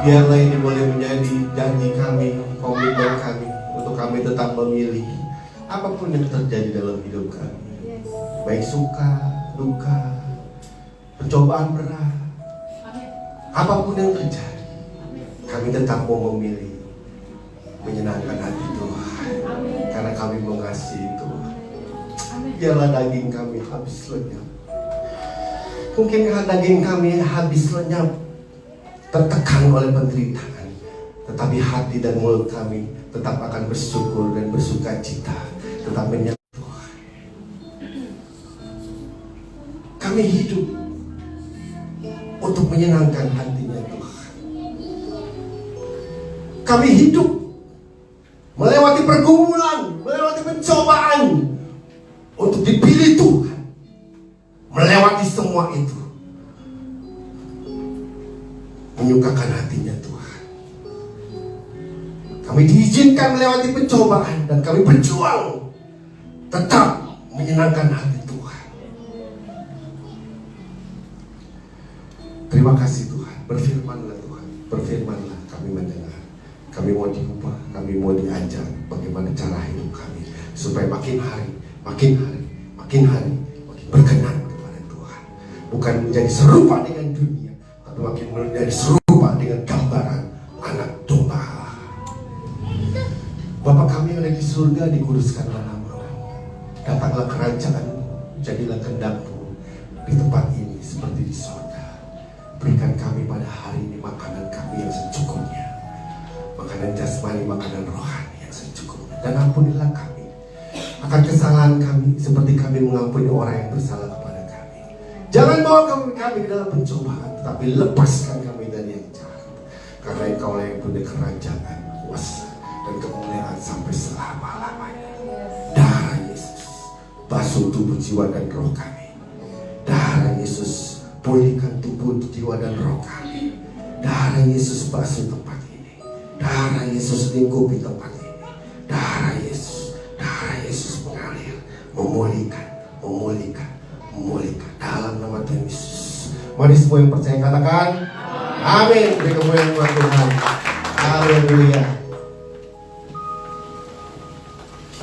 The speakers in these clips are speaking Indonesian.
Biarlah ini boleh menjadi janji kami, komitmen kami, untuk kami tetap memilih apapun yang terjadi dalam hidup kami, baik suka, duka, pencobaan berat, apapun yang terjadi, kami tetap mau memilih menyenangkan hati Tuhan, karena kami mengasihi Tuhan. Biarlah daging kami habis lenyap. Mungkinkah daging kami habis lenyap, tertekan oleh penderitaan, tetapi hati dan mulut kami tetap akan bersyukur dan bersuka cita, tetap menyembah Tuhan. Kami hidup untuk menyenangkan hatinya Tuhan. Kami hidup melewati pergumulan, melewati pencobaan untuk dipilih Tuhan. Melewati semua itu, menyukakan hatinya Tuhan. Kami diizinkan melewati pencobaan dan kami berjuang tetap menyenangkan hati Tuhan. Terima kasih Tuhan. Berfirmanlah Tuhan, berfirmanlah, kami mendengar. Kami mau diubah, kami mau diajar bagaimana cara hidup kami, supaya makin hari makin berkenan kepada Tuhan. Bukan menjadi serupa dengan dunia, tapi makin menjadi serupa dengan gambaran anak domba. Bapa kami yang ada di surga, dikuduskanlah namamu. Datanglah kerajaan-Mu, jadilah kehendak-Mu di tempat ini seperti di surga. Berikan kami pada hari ini makanan kami yang secukupnya, makanan jasmani, makanan rohani yang secukupnya. Dan ampunilah kami akan kesalahan kami, seperti kami mengampuni orang yang bersalah kepada kami. Jangan bawa kami ke dalam pencobaan, tetapi lepaskan kami dari yang jahat. Karena Engkau yang punya kerajaan, kuasa, dan kemuliaan sampai selama-lamanya. Darah Yesus basuh tubuh, jiwa, dan roh kami. Darah Yesus pulihkan tubuh, jiwa, dan roh kami. Darah Yesus basuh tempat ini. Darah Yesus lingkupi tempat ini. Darah Yesus mengalir, memulihkan dalam nama Tuhan Yesus. Mari semua yang percaya katakan amin. Beri kemuliaan buat Tuhan. Haleluya.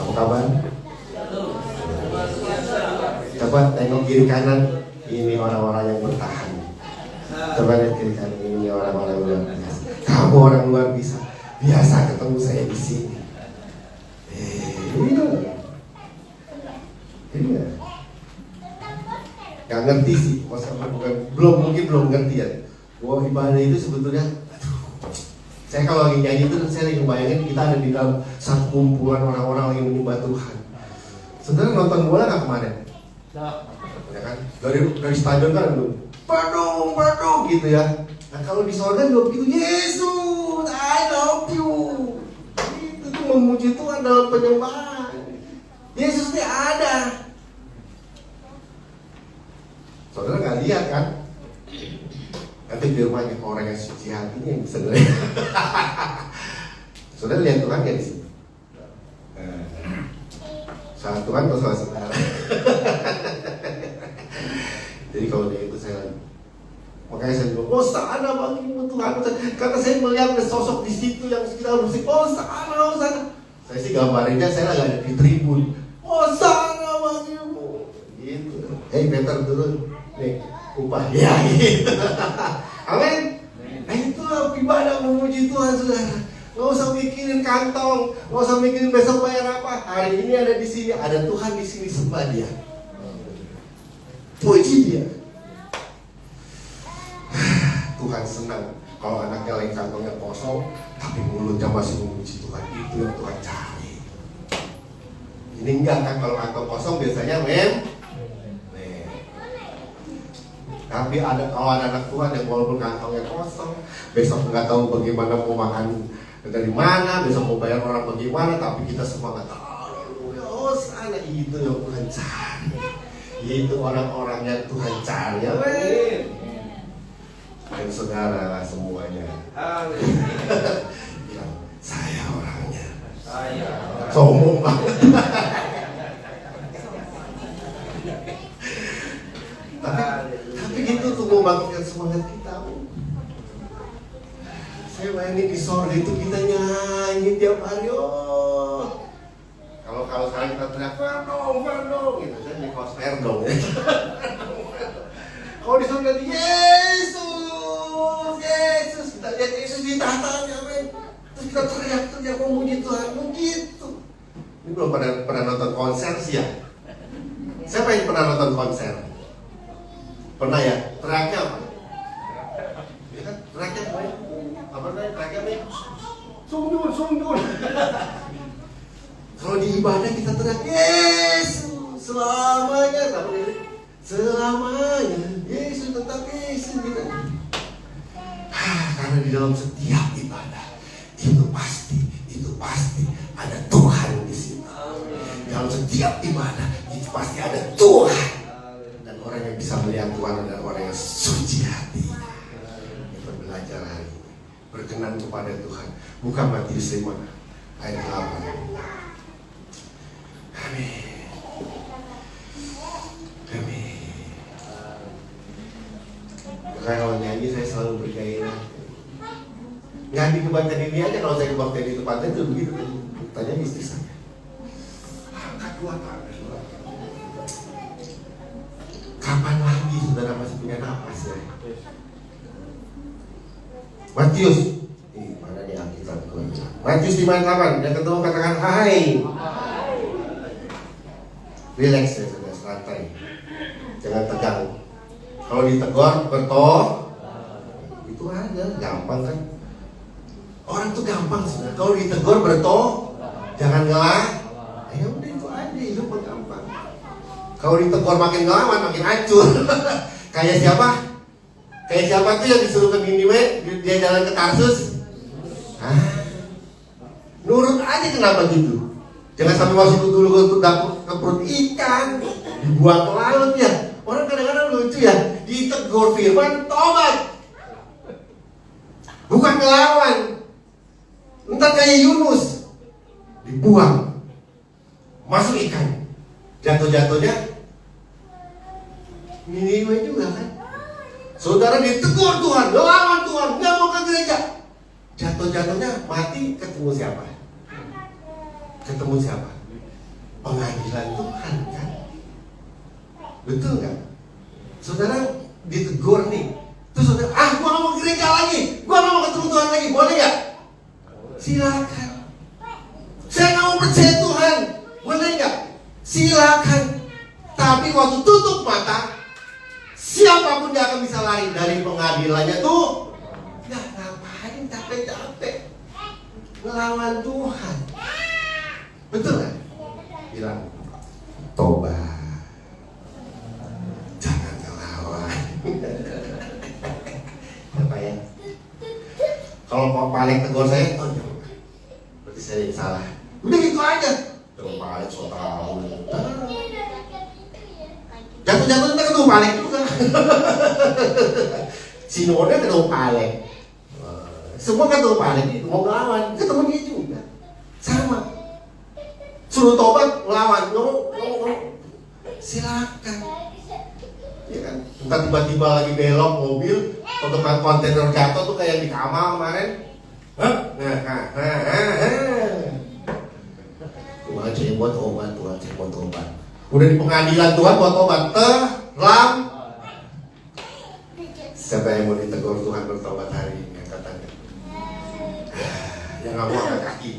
Apa kabar? Coba tengok kiri kanan. Ini orang-orang yang bertahan. Coba lihat kiri kanan. Ini orang-orang yang luar biasa. Kamu orang luar biasa. Biasa ketemu saya di sini. Iya. Gak ngerti sih, mungkin belum ngerti ya. Bahwa ibadah itu sebetulnya, saya kalau lagi nyanyi itu saya lagi bayangin kita ada di dalam satu kumpulan orang-orang yang menyembah Tuhan. Sebenarnya nonton bola nggak kemarin? Ya kan? Dari stadion kan Bandung gitu ya. Nah kalau di sorga juga begitu, Yesus, I love you. Itu tuh memuji Tuhan dalam penyembahan. Yesus ini ada. Saudara nggak lihat kan? Nanti firmannya orang yang suci hatinya yang bisa ngelihat. Saudara lihat Tuhan ya di sini. Salah Tuhan atau salah saudara? Jadi kalau dia itu saya, makanya saya bilang, oh sana bagimu Tuhan. Karena saya melihat sosok di situ yang kita musik, oh sana. Saya sih gambarinnya saya lagi ada di tribun. Oh sana bagimu. Gitu. Hei Peter turun. Nih, upah ya gitu. Amin. Nah itu ibadah memuji Tuhan saudara. Gak usah mikirin kantong, gak usah mikirin besok bayar apa. Hari ini ada di sini, ada Tuhan di sini, sembah Dia. Puji Dia. Tuhan senang kalau anaknya lain kantongnya kosong, tapi mulutnya masih memuji Tuhan. Itu yang Tuhan cari. Ini enggak kan, kalau kantong kosong biasanya tapi kalau ada anak Tuhan yang walaupun kantongnya kosong, besok nggak tahu bagaimana mau makan dari mana, besok mau bayar orang bagaimana, tapi kita semangat. Oh sana, itu yang Tuhan cari. Itu orang-orang yang Tuhan cari. Amin. Dan saudara semuanya. Amin. Ya, saya orangnya. Sombong banget. Tapi membangkitkan semangat kita. Saya bayangin di sorga itu kita nyanyi tiap hari. Oh, kalau sekarang kita teriak Fernong gitu, saya jadi kaos Fernong ya. Kalau di sorga Yesus, kita lihat Yesus di tahtanya, men. Terus kita teriak memuji Tuhan, begitu. Ini belum pernah nonton konser sih ya. Siapa yang pernah nonton konser? Pernah ya? Teriaknya apa? Ya kan? Teriaknya apa? Apa namanya? Teriaknya apa? Sungdun. Kalau di ibadah kita teriak Yesus selamanya, selamanya Yesus tetap Yesus gitu. Karena di dalam setiap ibadah itu pasti ada Tuhan di situ. Dalam setiap ibadah itu pasti ada Tuhan. Dan orang yang bisa melihat Tuhan adalah orang yang suci hati. Kita belajar hari ini berkenan kepada Tuhan. Buka Matius 5 ayat 8. Amin. Makanya kalau nyanyi saya selalu bergairah. Nggak di kebaktian ini aja, kalau saya kebaktian di tempatnya itu begitu. Tanya istri saya, angkat dua tangan. Kapan lagi saudara masih punya napas ya? Matius, mana nih Alkitab? Matius 5:8, yang ketemu katakan hai. Relax ya saudara, santai, jangan tegang. Kalau ditegur itu aja, gampang kan? Orang tuh gampang saudara. Kalau ditegur jangan ngelak. Ya udah itu aja, hidup gampang. Kalau ditegur makin ngelawan makin hancur. Kayak siapa tuh yang disuruh ke Niniwe, dia jalan ke Tarsus? Nurut aja, kenapa gitu? Jangan sampai masuk dulu ke perut ikan, dibuang ke laut ya. Orang kadang-kadang lucu ya, ditegur firman, tobat, bukan ngelawan. Entar kayak Yunus, dibuang, masuk ikan, jatuh-jatuhnya Niniwe juga kan. Saudara ditegur Tuhan, ngelawan Tuhan, nggak mau ke gereja, jatuh-jatuhnya mati. Ketemu siapa? Pengadilan Tuhan kan. Betul nggak? Saudara ditegur nih, terus saudara, gua nggak mau gereja lagi, gua nggak mau ketemu Tuhan lagi, boleh nggak? Silakan. Saya nggak mau percaya Tuhan, boleh nggak? Silakan. Tapi waktu tutup mata, siapapun yang akan bisa lari dari pengadilannya tuh. Nggak ngapain capek-capek ngelawan Tuhan. Betul nggak? Bilang tobat, jangan ngelawan. Apa ya? Kalau Pak Palek tegur saya, berarti saya yang salah. Udah gitu aja. Terus Palek so tahu. Jatuh-jatuh kita ketemu Palek juga. Sinode ketemu Palek. Semua ketemu Palek, mau ngelawan, ketemu dia juga. Sama. Suruh tobat, ngelawan, ngomong. Silakan. Ya kan? Entah tiba-tiba lagi belok mobil, potongan kontainer jatuh tuh kayak di Kamal kemarin. Tuhan saya buat obat, Udah di pengadilan Tuhan buat obat, siapa yang mau ditegur Tuhan bertobat hari ini? Katanya. Yang nggak mau angkat kaki.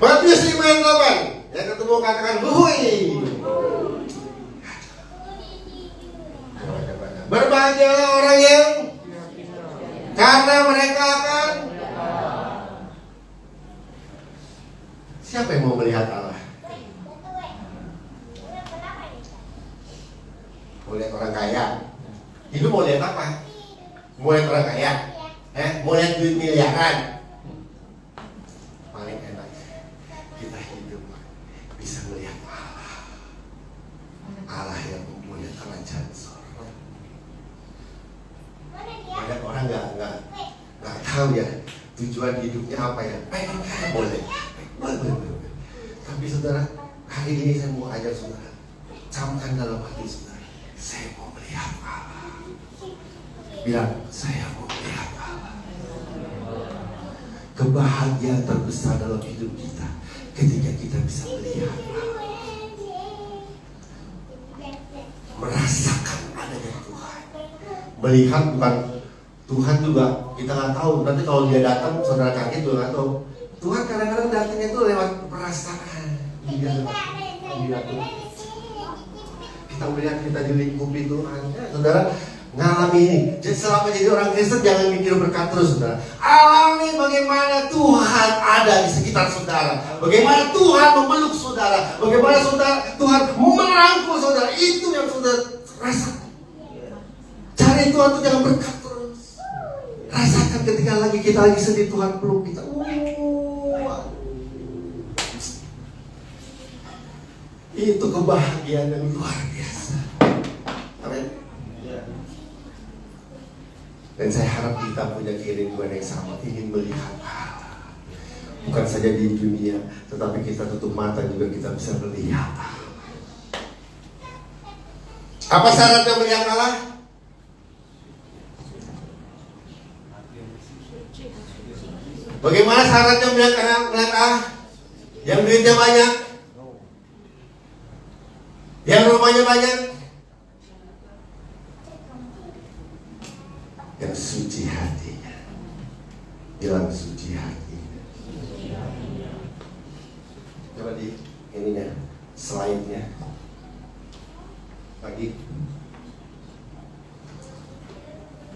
Matius 5:8, yang ketemu katakan buhui. Berbahagialah orang yang karena mereka akan. Siapa yang mau melihat Allah? Mau lihat orang kaya? Hidup mau lihat apa? Mau lihat orang kaya? Mau lihat duit miliaran? Paling enak kita hidup bisa melihat Allah yang melihat kerajaan surga. Banyak orang nggak tahu ya tujuan hidupnya apa ya. Pengen kaya boleh. Tapi saudara, hari ini saya mau ajak saudara, camkan dalam hati saudara. saya mau melihat Allah. Bilang, saya mau melihat Allah. Kebahagiaan terbesar dalam hidup kita ketika kita bisa melihat Allah, merasakan adanya Tuhan. Melihat bukan Tuhan juga kita nggak tahu. Nanti kalau dia datang, saudara kaget juga nggak tahu. Tuhan kadang-kadang datangnya itu lewat perasaan. Kita melihat kita dilingkupi Tuhan. Ya, saudara ngalami ini. Jadi selama jadi orang Kristen jangan mikir berkat terus, saudara. Alami bagaimana Tuhan ada di sekitar saudara. Bagaimana Tuhan memeluk saudara. Bagaimana Tuhan merangkul saudara. Itu yang saudara rasakan. Cari Tuhan itu jangan berkat terus. Rasakan ketika kita lagi sedih, Tuhan peluk kita. Itu kebahagiaan yang luar biasa. Amin. Dan saya harap kita punya keinginan yang sama, ingin melihat Allah. Bukan saja di dunia, tetapi kita tutup mata juga kita bisa melihat Allah. Apa syaratnya melihat Allah? Bagaimana syaratnya melihat Allah? Yang duitnya banyak, yang rumahnya banyak, yang suci hatinya. Bilang suci hatinya. Coba di ininya, slide-nya lagi.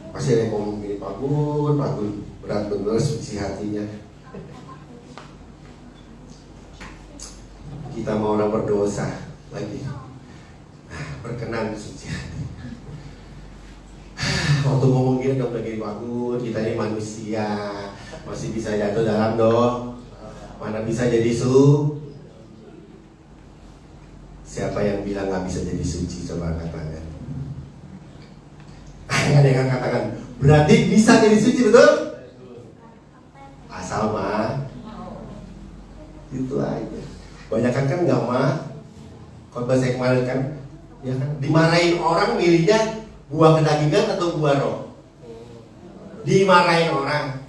Pasti ada yang ngomong gini, Pak Gun, berat bener suci hatinya. Kita mau orang berdosa lagi, berkenan suci hati. Waktu ngomong gini dong lagi bagus, kita ini manusia, masih bisa jatuh dalam dong. Mana bisa jadi Siapa yang bilang nggak bisa jadi suci? Coba katakan. Ada yang katakan, berarti bisa jadi suci, betul? Asal mah itu aja. Banyak kan nggak mah. Kalau bahasa yang kemarin kan, ya kan, dimarahin orang milihnya buah kedagingan atau buah roh. Dimarahin orang,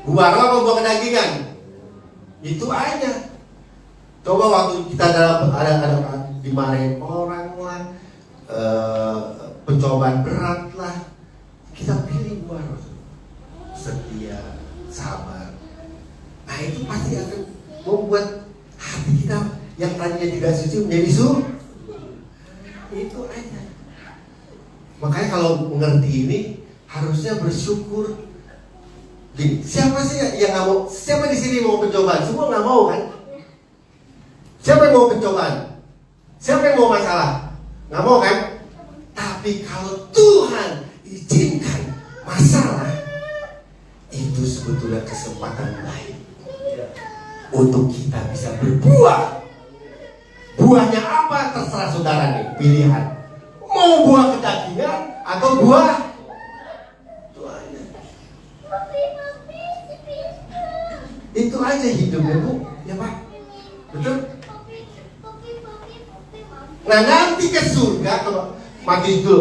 buah roh atau buah kedagingan, itu aja. Coba waktu kita ada dimarahin orang lah, pencobaan berat lah, kita pilih buah roh, setia, sabar. Nah itu pasti akan membuat hati kita yang tadinya tidak suci menjadi suci. Itu aja. Makanya kalau mengerti ini harusnya bersyukur. Gini, siapa sih yang nggak mau? Siapa di sini mau pencobaan? Semua nggak mau kan? Siapa yang mau pencobaan? Siapa yang mau masalah? Nggak mau kan? Tapi kalau Tuhan izinkan masalah, itu sebetulnya kesempatan baik untuk kita bisa berbuah. Buahnya apa? Terserah saudara nih, pilihan. Mau buah kedagingan atau buah tuanya. Itu aja hidupnya, Bu. Ya Pak, betul? Nah nanti ke surga, Matius 7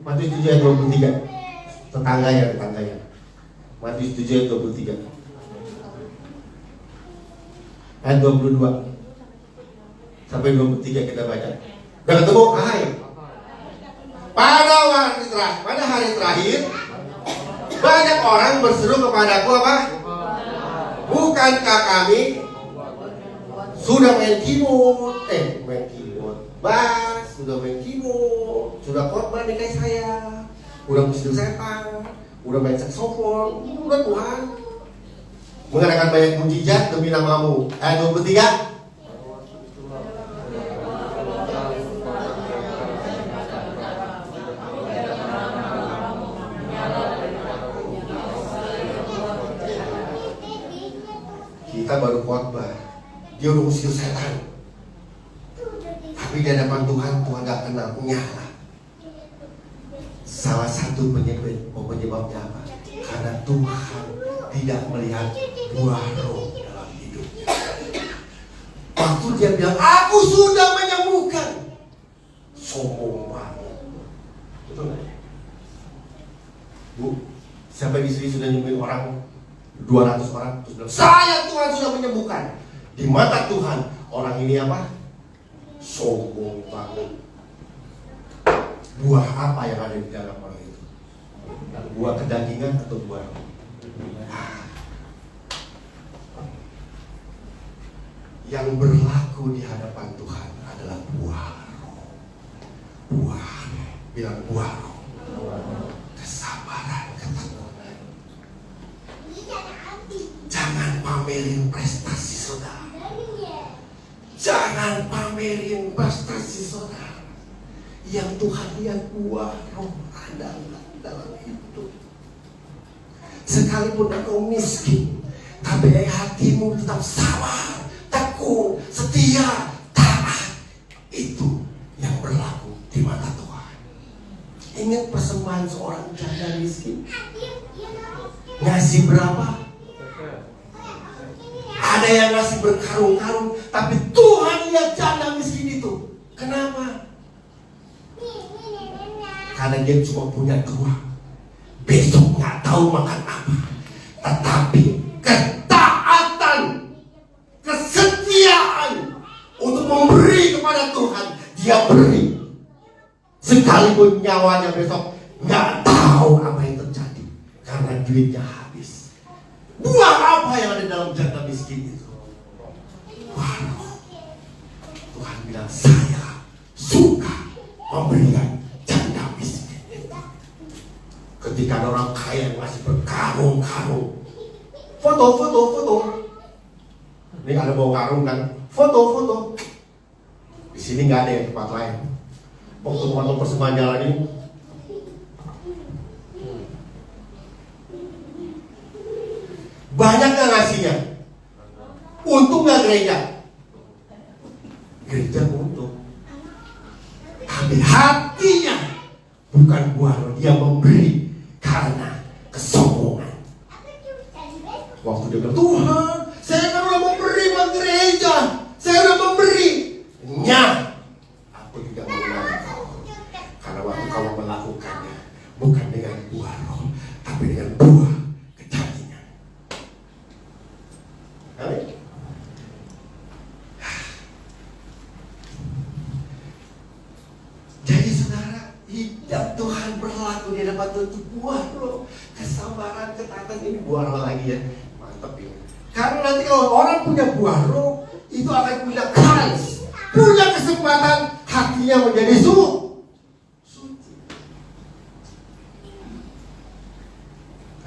ayat 23. Tetangganya. Matius 7 ayat 23. Ayat 22 sampai 23 kita baca. Udah ketemu? Hai. Pada hari terakhir banyak orang berseru kepadaku apa? Bukankah kami sudah main keyboard, bass, sudah main keyboard, sudah khotbah nih kayak saya, udah musik setan, udah main saksofon, udah Tuhan mengadakan banyak mujizat demi namamu. Ayat 23. Kita baru khotbah, dia udah musik setan, tapi di hadapan Tuhan gak kenal nyala. Salah satu penyebabnya apa? Karena Tuhan tidak melihat buah roh dalam hidupnya. Waktu dia bilang, aku sudah menyembuhkan, sombong banget. Betul nggak? Bu, siapa di sini sudah nyembuhin orang 200 orang terus bilang, saya Tuhan sudah menyembuhkan. Di mata Tuhan orang ini apa? Sombong banget. Buah apa yang ada di dalam orang itu? Buah kedagingan atau buah roh? Yang berlaku di hadapan Tuhan adalah buah roh. Buah, bilang buah roh. Kesabaran, ketakutan. Jangan pamerin prestasi saudara. Jangan pamerin prestasi saudara. Yang Tuhan lihat buah roh ada dalam itu. Sekalipun engkau miskin, tapi hatimu tetap sabar, tekun, setia, taat. Itu yang berlaku di mata Tuhan. Ingat persembahan seorang janda miskin. Ngasih berapa? Ada yang ngasih berkarung-karung, tapi Tuhan lihat janda miskin itu. Kenapa? Karena dia cuma punya 2. Besok nggak tahu makan apa. Tetapi ketaatan, kesetiaan untuk memberi kepada Tuhan, dia beri. Sekalipun nyawanya besok nggak tahu apa yang terjadi karena duitnya habis. Buah apa yang ada dalam janda miskin itu? Buah roh. Tuhan bilang, saya suka memberikan janda miskin itu. Ketika ada orang kaya yang masih berkarung-karung, foto. Ini ada bawa karung kan, foto. Di sini nggak ada yang tempat lain. Waktu persembahan jalan ini, banyak nggak ngasihnya? Untung nggak gereja? Gereja untung. Tapi hatinya bukan buah roh, dia memberi karena kesombongan. Waktu dia bilang, Tuhan, saya kan udah memberi buat gereja, saya udah memberi. Aku tidak mengenal kau. Karena waktu kau melakukannya bukan dengan buah roh, tapi dengan buah kedagingan. Amin. Jadi saudara, hidup Tuhan berlaku di hadapan Tuhan, buah roh, kesabaran, ketaatan, ini buah roh lagi ya. Mantap ya. Karena nanti kalau orang punya buah roh, itu akan punya kans, punya kesempatan hatinya menjadi suci.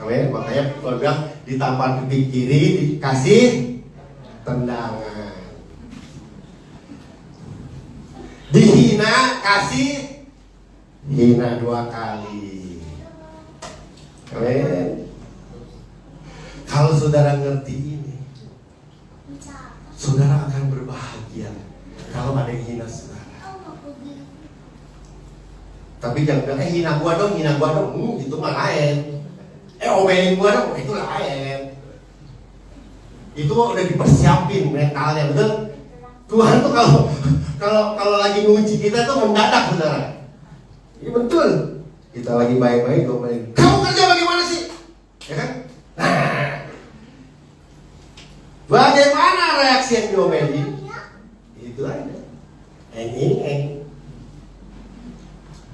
Amin. Makanya kalau bilang ditampar pipi kiri dikasih tendangan, dihina kasih hina 2 kali. Amin. Kalau saudara ngerti ini, saudara akan berbahagia kalau ada yang hina saudara. Tapi jangan bilang, hina gua dong. Itu mah lain. Omelin gua dong, itu lain. Itu udah dipersiapin mentalnya, betul? Tuhan tuh kalau lagi nguji kita tuh mendadak, saudara. Ini betul. Kita lagi baik-baik, omelin. Kamu kerja bagaimana sih? Ya kan? Nah, bagaimana reaksi yang diomelin? Itu aja. Eng.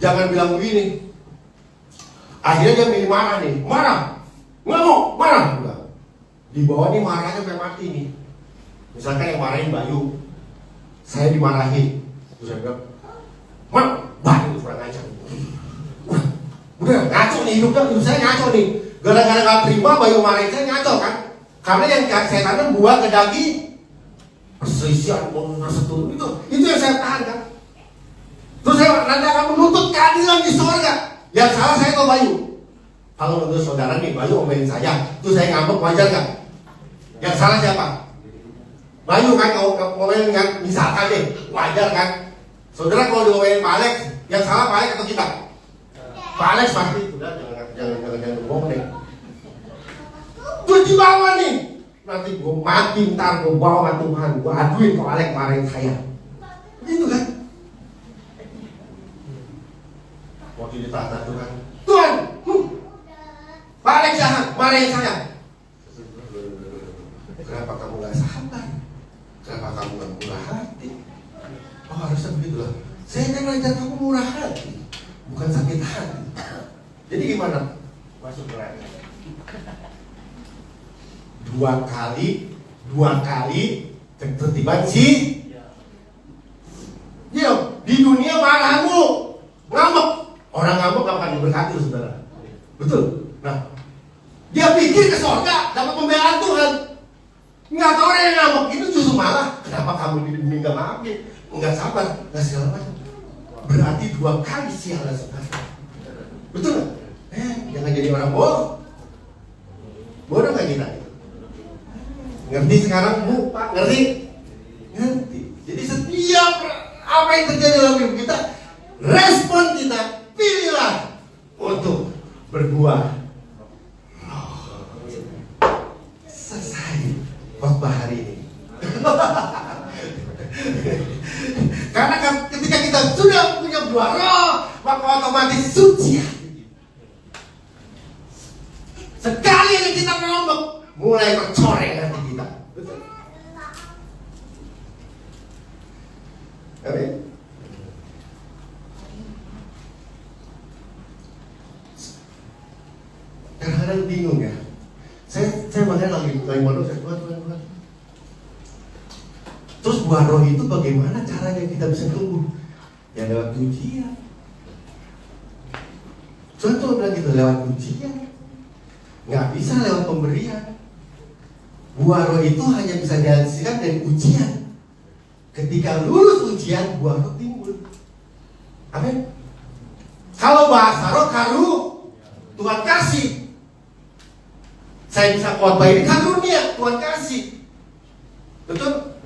Jangan bilang begini. Akhirnya dia milih marah nih. Marah. Udah. Di bawah nih marahnya sampai mati nih. Misalkan yang marahin Bayu, saya dimarahin. Terus saya bilang, Bayu kurang ajar. Udah ngaco nih hidup saya ngaco nih. Gara-gara gak terima Bayu marahin saya ngaco kan. Karena yang saya tanam buah ke daging perselisihan, persetujuan itu yang saya tahan kan. Terus saya nanti akan menuntut keadilan di surga. Yang salah saya atau Bayu? Kalau menurut saudara nih, Bayu omelin saya, terus saya ngambek, wajar kan? Yang salah siapa? Bayu kan, kalau ngomelin kan, misalkan deh, wajar kan? Saudara kalau diomelin Pak Alex, yang salah Pak Alex atau kita? Pak Alex pasti. Udah, jangan bohong deh. Terus di bawah nih, nanti gue mati ntar, gue bawa Tuhan, gue aduin ke Alex marahin saya. Gitu kan? Waktu ditata Tuhan, Tuhan, balik jahat, marahin saya. Kenapa kamu gak sabar? Kenapa kamu gak murah hati? Oh harusnya begitu lah. Saya kan ngajar kamu murah hati, bukan sakit hati. Jadi gimana? Masuk neraka. Dua kali tertiban sih. Dia di dunia marahmu, ngambek. Orang ngambek gak akan diberkati, saudara. Betul. Nah, dia pikir ke surga dapat pembelaan Tuhan. Nggak tahu orang yang ngambek itu justru malah, kenapa kamu di dunia nggak maafin, nggak sabar, nggak segala macam. Berarti 2 kali sialan, saudara. Betul nggak? Jangan jadi orang bodoh. Bodoh nggak kita? Ngerti sekarang, Bu, Pak? Ngerti? Ngerti. Jadi setiap apa yang terjadi dalam hidup kita, respon kita, pilihlah untuk berbuah. Selesai khotbah hari ini. Karena ketika kita sudah punya buah roh, maka otomatis suci. Sekali yang kita ngomong, mulai tercoreng hati kita. Betul? Amin. Kadang-kadang bingung ya. Saya makanya lagi mau saya Tuhan. Terus buah roh itu bagaimana caranya kita bisa tumbuh? Ya lewat ujian. Contoh bilang gitu, lewat ujian. Nggak bisa lewat pemberian. Buah roh itu hanya bisa dihasilkan dari ujian. Ketika lulus ujian, buah roh timbul. Amin. Kalau bahasa roh karu, Tuhan kasih. Saya bisa khotbah ini karunia Tuhan kasih. Betul?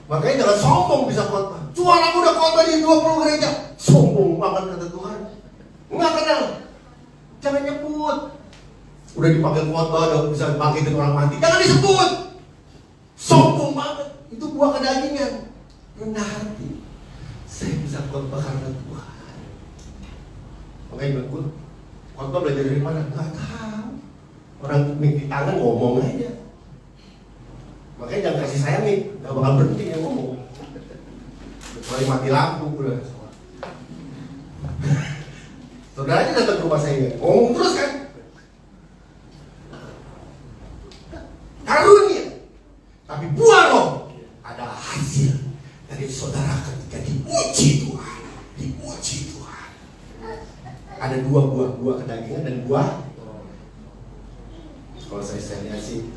Makanya jangan sombong bisa khotbah. Tuhan aku udah khotbah di 20 gereja. Sombong banget kata Tuhan. Enggak kenal. Jangan nyebut. Udah dipanggil khotbah, udah bisa bangkitin orang mati. Jangan disebut. Sombong banget. Itu buah kedagingan. Rendah hati. Saya bisa khotbah karena Tuhan. Makanya bilang gue, khotbah belajar dari mana? Gak tahu. Orang di tangan ngomong aja. Makanya jangan kasih saya nih, gak bakal berhenti yang ngomong. Kecuali mati lampu udah. Saudara aja datang ke rumah saya, ngomong terus kan. Karunia. Tapi buah roh adalah hasil dari saudara ketika diuji Tuhan. Diuji Tuhan. Ada 2 buah kedagingan dan buah. Kalau saya lihat sih,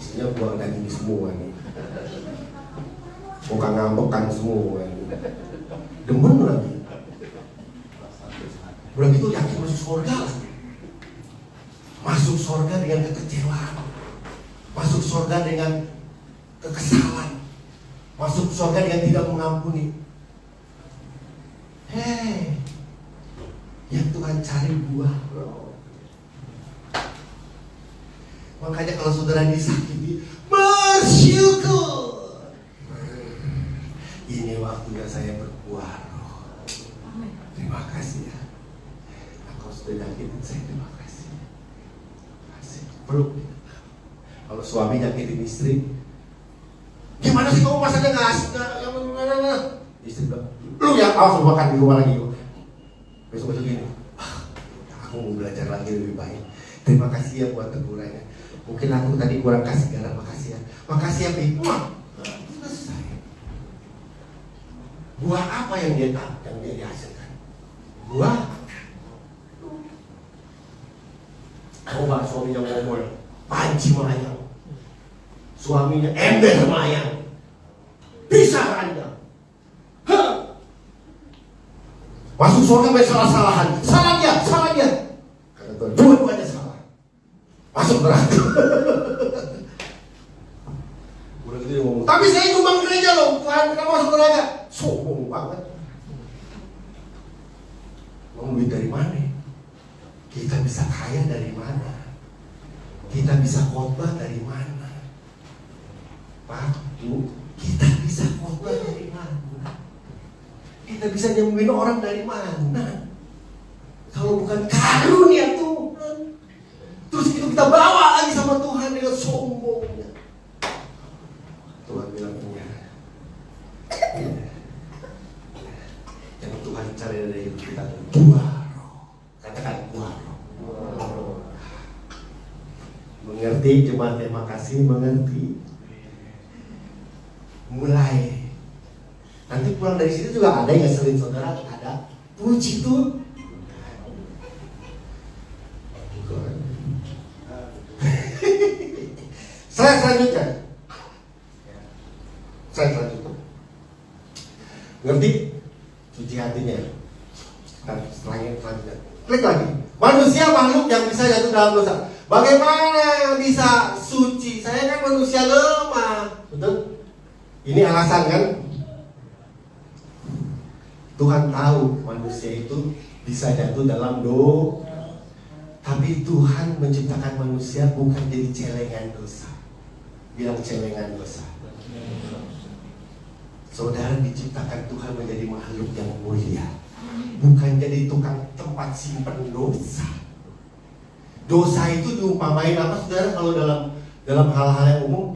isinya buah daging semua nih. Bukan ngambekan semua nih. Demen lagi. Udah gitu yakin masuk surga lagi. Masuk surga dengan kekecewaan. Masuk surga dengan kekesalan. Masuk surga dengan tidak mengampuni. Hei, yang Tuhan cari buah roh. Makanya kalau saudara disakiti, bersyukur. Ini waktunya saya berbuah roh. Terima kasih ya. Nah, kalau sudah nyakitin saya, terima kasih. Peluk. Kalau suami nyakitin istri, gimana sih kamu masanya nggak asik? Istri bilang, lu yang awas makan di rumah lagi. Besok-besok gini, aku mau belajar lagi lebih baik. Terima kasih ya buat tegurannya. Mungkin aku tadi kurang kasih garam, makasih ya. Makasih ya, Pi. Wah, selesai. Buah apa yang dia dihasilkan? Buah. Coba suaminya ngomong, panci melayang. Suaminya ember melayang. Bisa Anda? Masuk surga banyak salah-salahan. Salah dia. Kata Tuhan, dua-duanya salah. Masuk neraka. Udah gitu dia ngomong, tapi saya nyumbang gereja loh, Tuhan kamu masuk neraka. Sombong banget. Mau duit dari mana? Kita bisa kaya dari mana? Kita bisa khotbah dari mana? Pak, Bu, kita bisa khotbah dari mana? Kita bisa nyembuhin orang dari mana? kalau bukan karunia Tuhan. Terus itu kita bawa lagi sama Tuhan dengan sombongnya. Tuhan bilang enggak. Yang Tuhan cari dari hidup kita buah roh. Katakan buah roh. Mengerti jemaat, terima kasih mengerti. Mulai. Nanti pulang dari situ juga ada yang ngeselin saudara, ada. Puji tuh. Slide selanjutnya. Ngerti? Cuci hatinya. Selanjutnya. Klik lagi. Manusia makhluk yang bisa jatuh dalam dosa. Bagaimana bisa suci? Saya kan manusia lemah. Betul? Ini alasan kan? Tuhan tahu manusia itu bisa jatuh dalam dosa. Tapi Tuhan menciptakan manusia bukan jadi celengan dosa. Bilang celengan dosa. Saudara diciptakan Tuhan menjadi makhluk yang mulia, bukan jadi tukang tempat simpen dosa. Dosa itu diumpamain apa saudara? Kalau dalam hal-hal yang umum,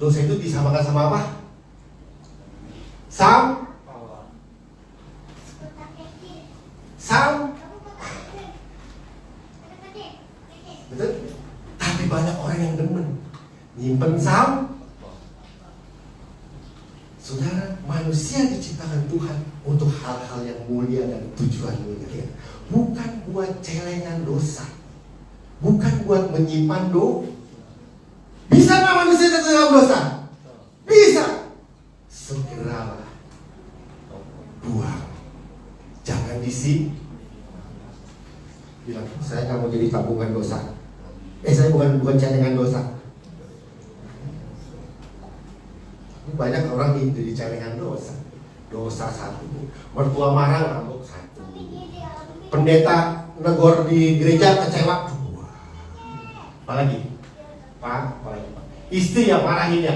dosa itu disamakan sama apa? Betul? Tapi banyak orang yang demen nyimpen Saudara, manusia diciptakan Tuhan untuk hal-hal yang mulia dan tujuan mulia, bukan buat celengan dosa, bukan buat menyimpan dosa. Bisa nggak manusia jatuh dalam dosa? Bisa. Segeralah buang, jangan disimpan. Bilang, saya nggak mau jadi tabungan dosa. Saya bukan celengan dosa. Banyak orang jadi celengan dosa. Dosa satu, mertua marah ngambek satu, pendeta negor di gereja kecewa dua. Apalagi Pak, istri yang marahin ya,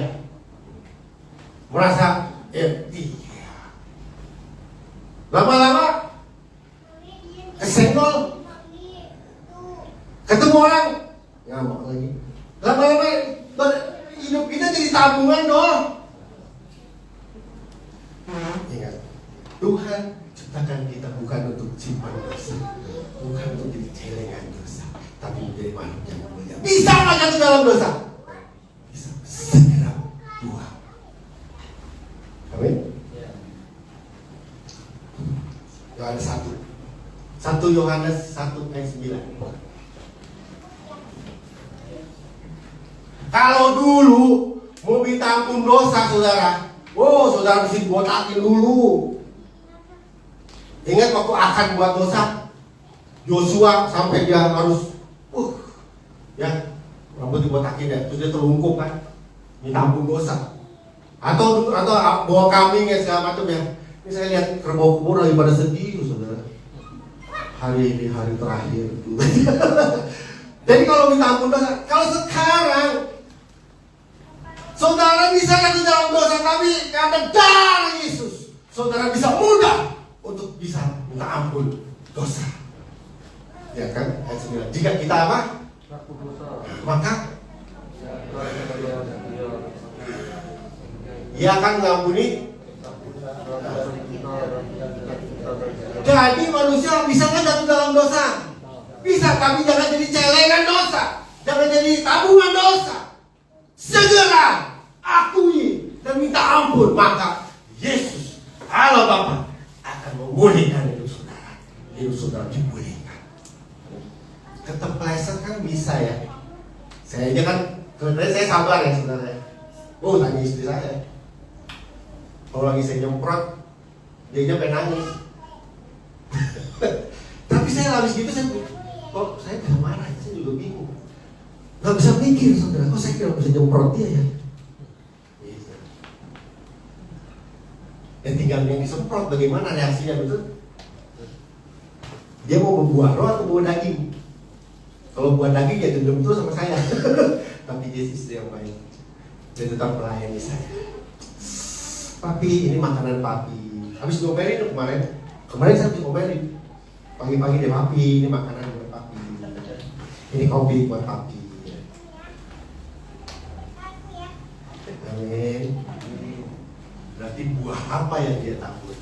merasa lama-lama kesenggol, ketemu orang ngambek lagi. Lama-lama hidup kita jadi tabungan dong. Ingat, Tuhan ciptakan kita bukan untuk simpan dosa, bukan untuk jadi celengan dosa, tapi menjadi makhluk yang mulia. Bisa nggak jatuh dalam dosa? Bisa. Segera buang. Amin. Yohanes 1 Yohanes 1 ayat 9. Kalau dulu mau minta ampun dosa saudara, saudara mesti botakin dulu. Ingat waktu akan buat dosa, Joshua sampai dia harus rambut dibotakin ya, terus dia terlungkup kan, minta ampun dosa. Atau bawa kambing ya segala macam ya. Ini saya lihat kerbau kubur lagi pada sedih saudara. Hari ini hari terakhir. Jadi kalau minta ampun dosa, kalau sekarang saudara bisa jatuh dalam dosa, tapi karena darah Yesus, saudara bisa mudah untuk bisa minta ampun dosa. Ya kan? Ayat 9. Jika kita apa? Maka Ia akan mengampuni. Jadi manusia bisa kan jatuh dalam dosa? Bisa, tapi jangan jadi celengan dosa, jangan jadi tabungan dosa. Segera akui dan minta ampun, maka Yesus Allah Bapa akan memulihkan hidup saudara. Hidup saudara dipulihkan. Ketepleset kan bisa ya. Saya aja kan, saya sabar ya saudara. Tanya istri saya. Kalau lagi saya nyemprot, dia pengen nangis. Tapi saya habis gitu saya bisa marah, saya juga bingung. Gak bisa mikir saudara, kok saya kira bisa nyemprot dia ya. Dan tinggal yang disemprot, bagaimana reaksinya, betul? Dia mau berbuah roh atau buah daging? Kalau buah daging ya dendam terus sama saya. Tapi dia istri yang baik, dia tetap melayani saya. Papi, ini makanan papi. Habis diomelin kemarin saya diomelin. Pagi-pagi deh papi, ini makanan buat papi. Ini kopi buat papi. Amin. Berarti buah apa yang dia takut?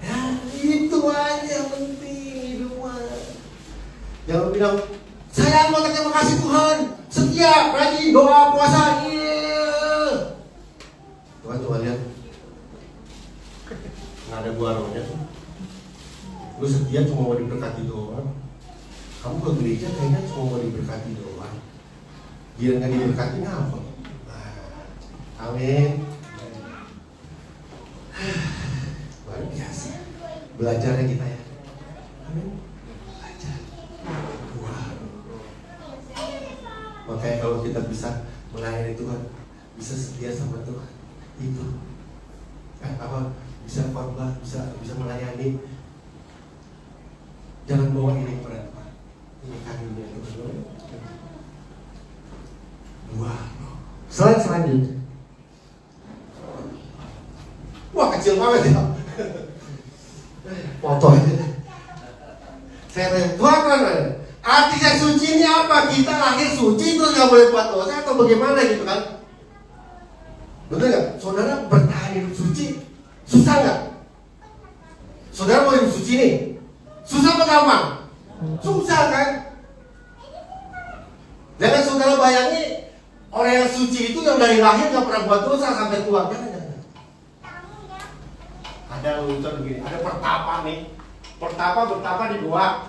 Ya, itu aja yang penting hidup mah. Jangan bilang, saya mau terima kasih Tuhan, setia, rajin, doa, puasa. Iya. Tuhan cuma lihat, nggak ada buah rohnya tuh. Lu setia cuma mau diberkati doang. Kamu ke gereja kayaknya cuma mau diberkati doang. Dia nggak diberkati ngapa? Amin. Luar biasa belajarnya kita ya. Amin. Belajar. Wow. Makanya kalau kita bisa melayani Tuhan, bisa setia sama Tuhan, itu bisa khotbah, bisa melayani. Jangan bawa ini kepada Tuhan. Ini karunia Tuhan. Wow. Selanjutnya. Wah, kecil banget ya. Foto aja. Saya tanya, Tuhan, artinya suci ini apa? Kita lahir suci terus nggak boleh buat dosa atau bagaimana gitu kan? Betul nggak? Saudara bertahan hidup suci, susah nggak? Saudara mau hidup suci nih, susah apa gampang? Susah kan? Jangan saudara bayangi orang yang suci itu yang dari lahir nggak pernah buat dosa sampai tua. Jangan. Ada lucu begini, ada pertapa nih. Pertapa di gua.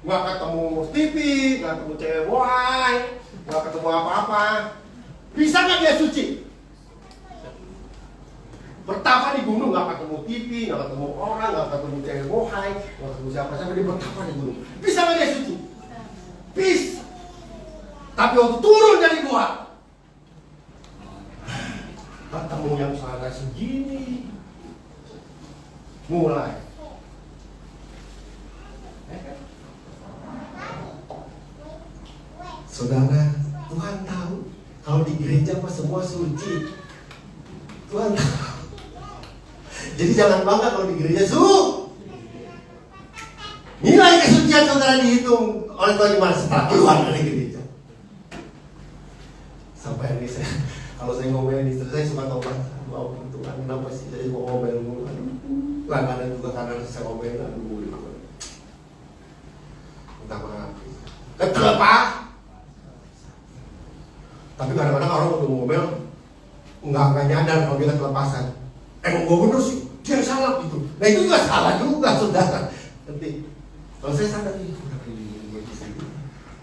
Nggak ketemu TV, nggak ketemu cewek bohai, nggak ketemu apa-apa. Bisa nggak dia suci? Pertapa di gunung, nggak ketemu TV, nggak ketemu orang, nggak ketemu cewek bohai, nggak ketemu siapa-siapa, dia bertapa di gunung. Bisa nggak dia suci? Bisa. Tapi waktu turun dari gua, ketemu yang sana segini, mulai. Saudara, Tuhan tahu kalau di gereja apa semua suci. Tuhan tahu. Jadi jangan bangga kalau di gereja nilai kesucian saudara dihitung oleh Tuhan di mana setelah keluar dari gereja. Sampai ini kalau saya ngomelin istri saya suka tobat. Wow, Tuhan kenapa sih saya mau ngomel mulu? Langganan juga karena saya ngomel, aduh, minta maaf. Kenapa? Tapi kadang-kadang orang udah ngomel nggak nyadar kalau dia kelepasan. Emang gue bener sih, dia salah gitu. Nah itu juga salah juga, saudara. Nanti kalau saya sadar nih,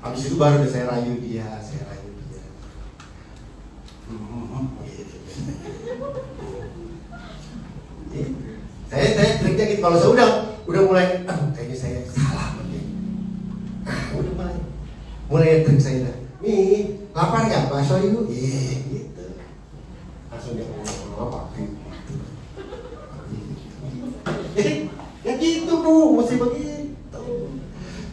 habis itu baru saya rayu dia. Saya triknya gitu, kalau saya udah mulai, kayaknya saya salah udah mulai trik saya nih, lapar nggak bakso yuk, gitu, langsung dia ngomong apa gitu, ya gitu bu, mesti begitu,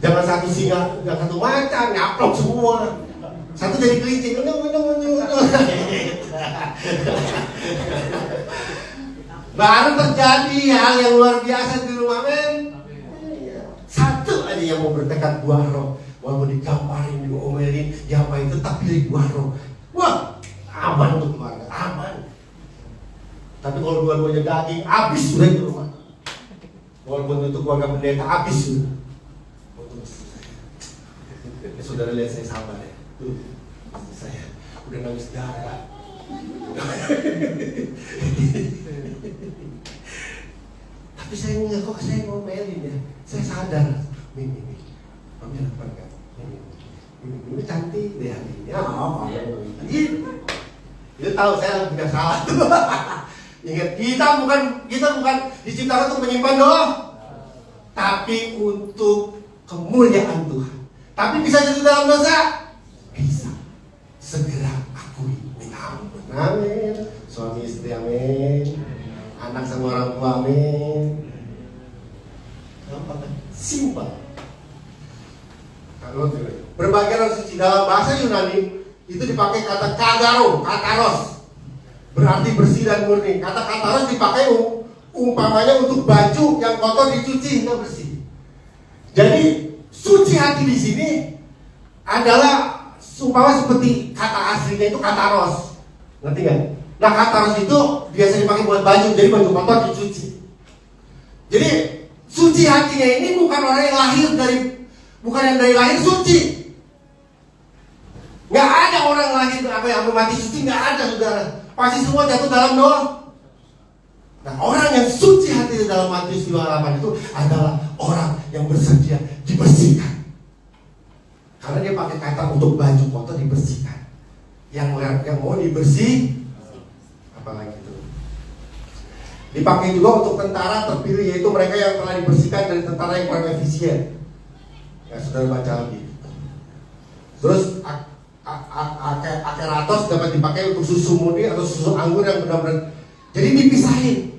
jangan satu singa, jangan satu macan, nyaplok semua, satu jadi kelinci, baru terjadi hal yang luar biasa di rumah men. Satu aja yang mau bertekad buah roh, walaupun digamparin, diomelin, diapain, tetap pilih buah roh. Wah, aman untuk keluarga, aman. Tapi kalau dua-duanya daging, habis sudah di rumah. Walaupun untuk keluarga pendeta, habis sudah. Saudara lihat saya sabar ya. Saya udah nangis darah. Tapi saya nggak kok saya ngomelin ya. Saya sadar, ini, ambil apa enggak? Ini cantik deh hari ini. Itu tahu saya tidak salah tuh. Ingat kita bukan diciptakan untuk menyimpan doa, tapi untuk kemuliaan Tuhan. Tapi bisa jatuh dalam dosa, bisa. Segera akui, minta ampun. Amin. Suami istri, amin. Anak sama orang tua, amin. Gampang kan? Simpel. Berbagai orang suci dalam bahasa Yunani itu dipakai kata kataros, berarti bersih dan murni. Kata kataros dipakai umpamanya untuk baju yang kotor dicuci hingga bersih. Jadi suci hati di sini adalah supaya seperti kata aslinya itu kataros, ngerti nggak? Nah kataros itu biasa dipakai buat baju, jadi baju kotor dicuci. Jadi suci hatinya ini bukan orang yang lahir dari, bukan yang dari lahir suci. Nggak ada orang lahir yang mati suci, nggak ada saudara. Pasti semua jatuh dalam dosa. Nah orang yang suci hati dalam Matius 5:8 itu adalah orang yang bersedia dibersihkan. Karena dia pakai kata untuk baju kotor dibersihkan. Yang mau dibersih, apalagi itu. Dipakai juga untuk tentara terpilih, yaitu mereka yang telah dibersihkan dari tentara yang kurang efisien. Ya saudara baca lagi. Terus akeratos dapat dipakai untuk susu murni atau susu anggur yang benar-benar. Jadi dipisahin.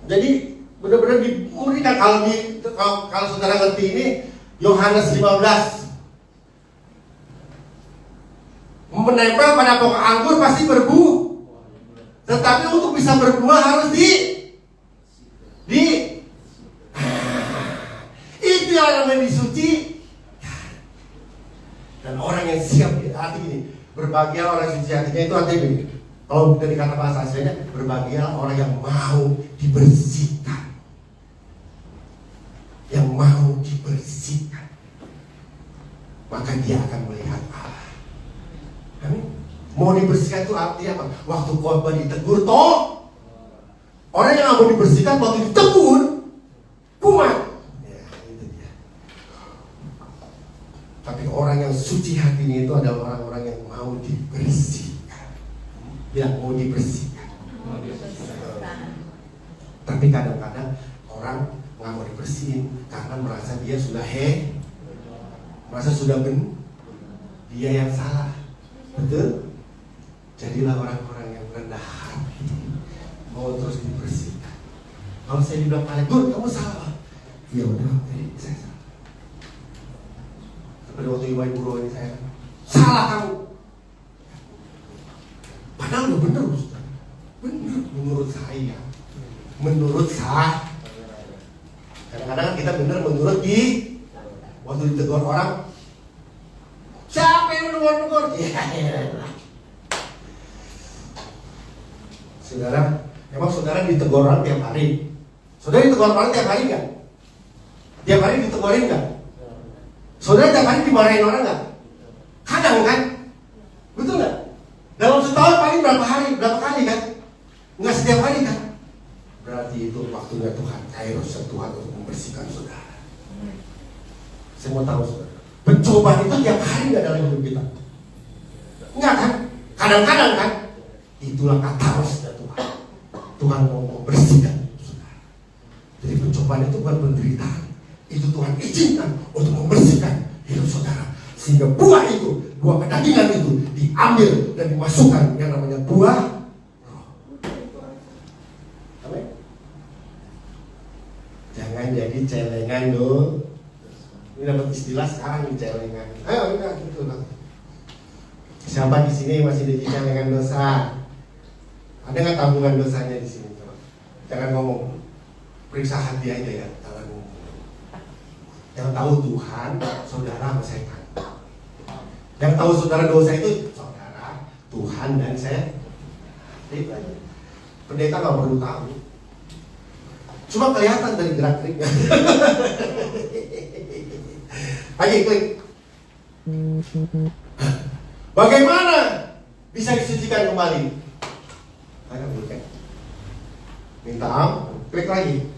Jadi benar-benar dimurnikan. Kalau saudara ngerti ini, Yohanes 15 menempel pada pokok anggur pasti berbuah, tetapi untuk bisa berbuah harus itu yang namanya disuci. Dan orang yang siap, arti ini berbahagia orang suci hatinya, itu artinya begini. Kalau dari kata bahasa aslinya, berbahagia orang yang mau dibersihkan. Yang mau dibersihkan, maka dia akan melihat Allah. Amin. Mau dibersihkan itu artinya apa? Waktu khotbah ditegur toh. Orang yang mau dibersihkan waktu ditegur kumat. Ya, itu dia. Tapi orang yang suci hatinya itu adalah orang-orang yang mau dibersihkan. Yang mau dibersihkan. Tapi kadang-kadang orang nggak mau dibersihin karena merasa dia sudah merasa sudah dia yang salah. Betul? Jadilah orang-orang yang rendah hati, mau terus dibersihkan. Kalau saya dibilang paling, Gur, kamu salah. Ya udah, saya salah. Seperti waktu ibu guru ini saya, salah kamu. Padahal udah bener, Ustaz. Bener menurut saya. Menurut saya. Kadang-kadang kita bener menurut waktu ditegur orang, siapa yang menegur? Ya. Saudara, emang saudara ditegur orang tiap hari? Saudara ditegur orang tiap hari nggak? Tiap hari ditegurin nggak? Saudara tiap hari dimarahin orang nggak? Kadang kan? Betul nggak? Dalam setahun paling berapa hari? Berapa kali kan? Nggak setiap hari kan? Berarti itu waktunya Tuhan, kairos Tuhan untuk membersihkan saudara. Saya mau tahu saudara, pencobaan itu tiap hari nggak dalam hidup kita? Enggak kan? Kadang-kadang kan? Itulah kairos Tuhan. Tuhan mau membersihkan saudara. Jadi pencobaan itu bukan penderitaan. Itu Tuhan izinkan untuk membersihkan hidup saudara. Sehingga buah itu, buah kedagingan itu diambil dan dimasukkan yang namanya buah. Jangan jadi celengan loh. Ini dapat istilah sekarang nih, celengan. Ayo udah gitu lah. Siapa di sini masih jadi celengan dosa? Ada nggak tabungan dosanya di sini? Coba. Jangan ngomong. Periksa hati aja ya. Jangan ngomong. Yang tahu Tuhan, saudara sama setan. Yang tahu saudara dosa itu saudara, Tuhan dan saya. Itu aja. Pendeta nggak perlu tahu. Cuma kelihatan dari gerak-geriknya. Ayo klik. Bagaimana bisa disucikan kembali? Ayo klik. Minta klik lagi.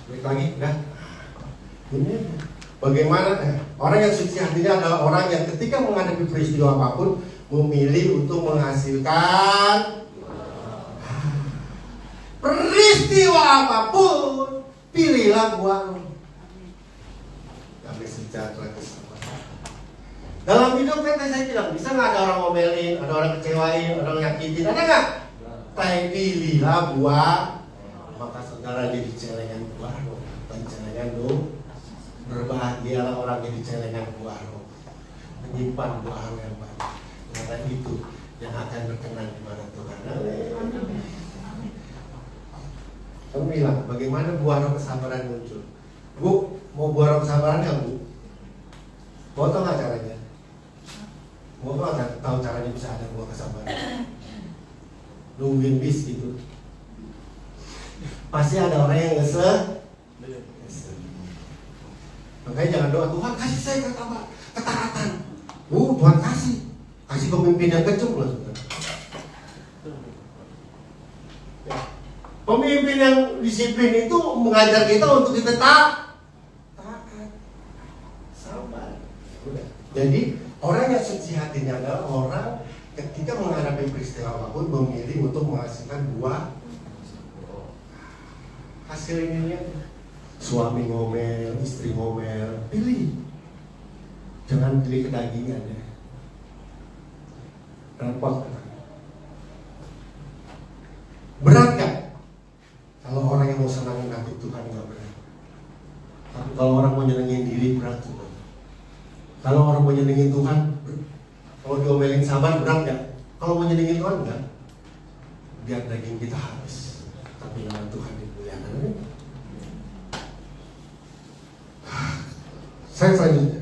Klik lagi, udah. Ini bagaimana orang yang suci hatinya adalah orang yang ketika menghadapi peristiwa apapun memilih untuk menghasilkan peristiwa apapun, pilihlah buah. Damai sejahtera keselamatan. Dalam hidup kan saya bilang, bisa nggak ada orang ngomelin, ada orang kecewain, ada orang nyakitin, ada nggak? Tapi pilihlah buah, maka saudara jadi celengan buah, dan celengan doh. Berbahagialah orang jadi celengan buah, menyimpan buah yang baik. Karena itu yang akan berkenan kepada Tuhan. Kamu bilang, bagaimana buah roh kesabaran muncul? Bu, mau buah roh kesabaran nggak, Bu? Mau tahu nggak caranya? Mau tahu caranya bisa ada buah kesabaran? Nungguin bis gitu. Pasti ada orang yang ngesel. Makanya jangan doa, Tuhan kasih saya ketaatan. Tuhan kasih pemimpin yang kenceng lah. Pemimpin yang disiplin itu mengajar kita untuk kita taat, sabar. Jadi orang yang suci hatinya adalah orang ketika menghadapi peristiwa apapun memilih untuk menghasilkan buah. Hasil ini ya, suami ngomel, istri ngomel, pilih. Jangan pilih kedagingan ya. Repot. Berat gak? Kalau orang yang mau senangin hati Tuhan gak berat. Tapi kalau orang mau nyenengin diri berat juga. Kalau orang mau nyenengin Tuhan, kalau diomelin sabar berat gak? Kalau mau nyenengin Tuhan enggak. Biar daging kita habis, tapi nama Tuhan dimuliakan. Saya selanjutnya.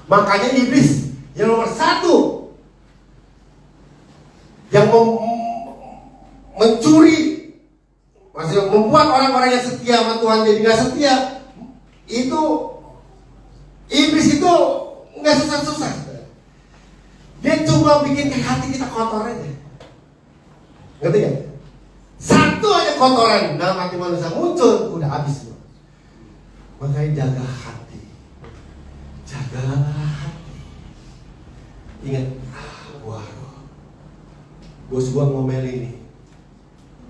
Makanya iblis yang nomor satu yang mencuri, maksudnya membuat orang-orang yang setia sama Tuhan jadi nggak setia, itu iblis itu nggak susah-susah. Dia cuma bikin hati kita kotor aja. Ngerti gak? Satu aja kotoran dalam hati manusia muncul, udah habis loh. Makanya jaga hati. Jagalah hati. Ingat, buah roh. Bos gua ngomelin nih.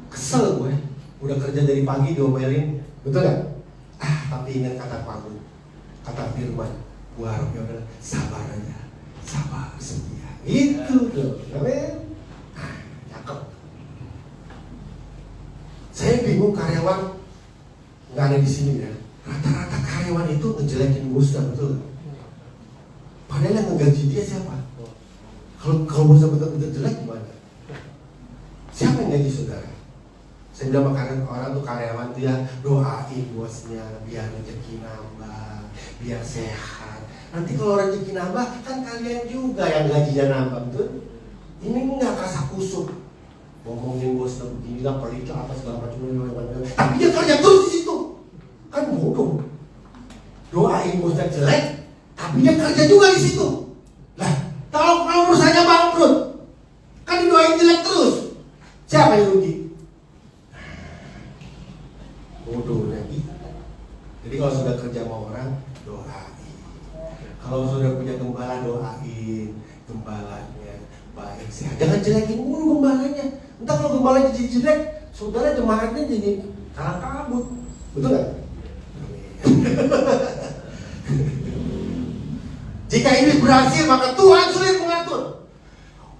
Kesel gue. Udah kerja dari pagi diomelin. Betul gak? Tapi ingat kata Paulus, kata firman, buah rohnya adalah sabar aja. Sabar, setia. Itu tuh. Amin. Cakep. Saya bingung karyawan nggak ada di sini ya. Rata-rata karyawan itu ngejelekin bosnya, betul gak? Padahal yang ngegaji dia siapa? Kalau bosnya betul-betul jelek gimana? Siapa yang gaji saudara? Saya bilang makanan orang tuh karyawan tuh ya doain bosnya biar rezeki nambah, biar sehat. Nanti kalau rezeki nambah kan kalian juga yang gajinya nambah, betul? Ini nggak kerasa kusuk. Ngomongin bosnya begini lah, pelit lah, apa segala macam. Tapi dia kerja terus di situ. Kan bodoh. Doain bosnya jelek, tapi dia kerja juga di situ. Lah, kalau perusahaannya bangkrut, kan didoain jelek terus. Siapa yang rugi? Bodoh lagi. Jadi kalau sudah kerja sama orang, doain. Kalau sudah punya gembala, doain gembalanya baik sehat. Jangan jelekin mulu gembalanya. Entah kalau gembalanya jadi jelek, saudara jemaatnya jadi kalah kabut. Betul gak? Jika iblis berhasil, maka Tuhan sulit mengatur.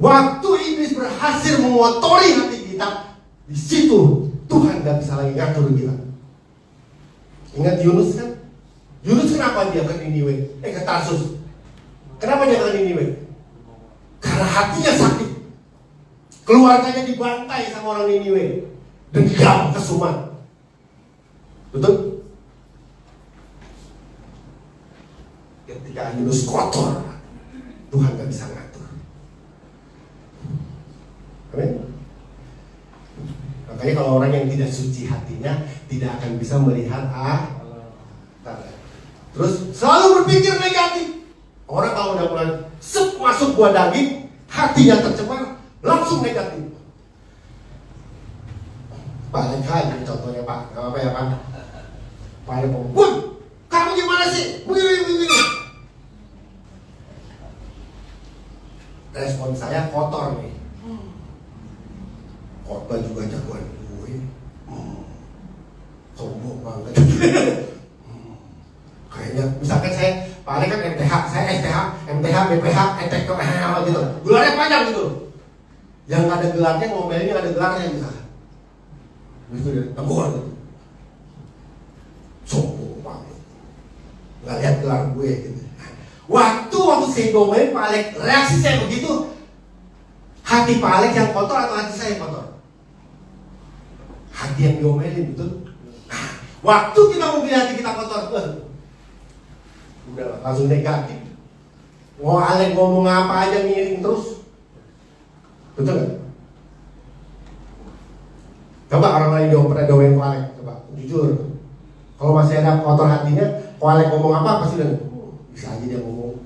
Waktu iblis berhasil mengotori hati kita, di situ Tuhan gak bisa lagi ngatur kita. Ingat Yunus kan? Yunus kenapa dia ke Niniwe? Ke Tarsus. Kenapa dia ke Niniwe? Karena hatinya sakit. Keluarganya dibantai sama orang Niniwe. Dendam, kesumat. Betul? Ketika Yunus kotor, Tuhan gak bisa ngatur. Amin. Makanya kalau orang yang tidak suci hatinya tidak akan bisa melihat terus selalu berpikir negatif. Orang kalau udah mulai masuk buah daging, hatinya tercemar, langsung negatif. Pak, lain contohnya Pak, gak apa-apa ya Pak. Pak ada Bun, kamu gimana sih? Begini. Respon saya kotor nih. Khotbah juga jagoan gue. Sombong banget. Kayaknya misalkan saya Pak Ali kan MTH, saya STH, MTH, BPH, ETK gitu. Gelarnya panjang gitu. Yang ada gelarnya ngomelnya ada gelarnya misalkan. Itu dia tegur gitu. Sombong banget. Enggak lihat gelar gue gitu. Waktu saya diomelin Pak Alex, reaksi saya begitu. Hati Pak Alex yang kotor atau hati saya yang kotor? Hati yang diomelin, betul? Waktu kita memilih hati kita kotor, udah langsung negatif. Alex ngomong apa aja miring terus. Betul gak? Coba orang lain pernah doain Pak Alex, coba jujur. Kalau masih ada kotor hatinya, Pak Alex ngomong apa pasti udah bisa aja dia ngomong.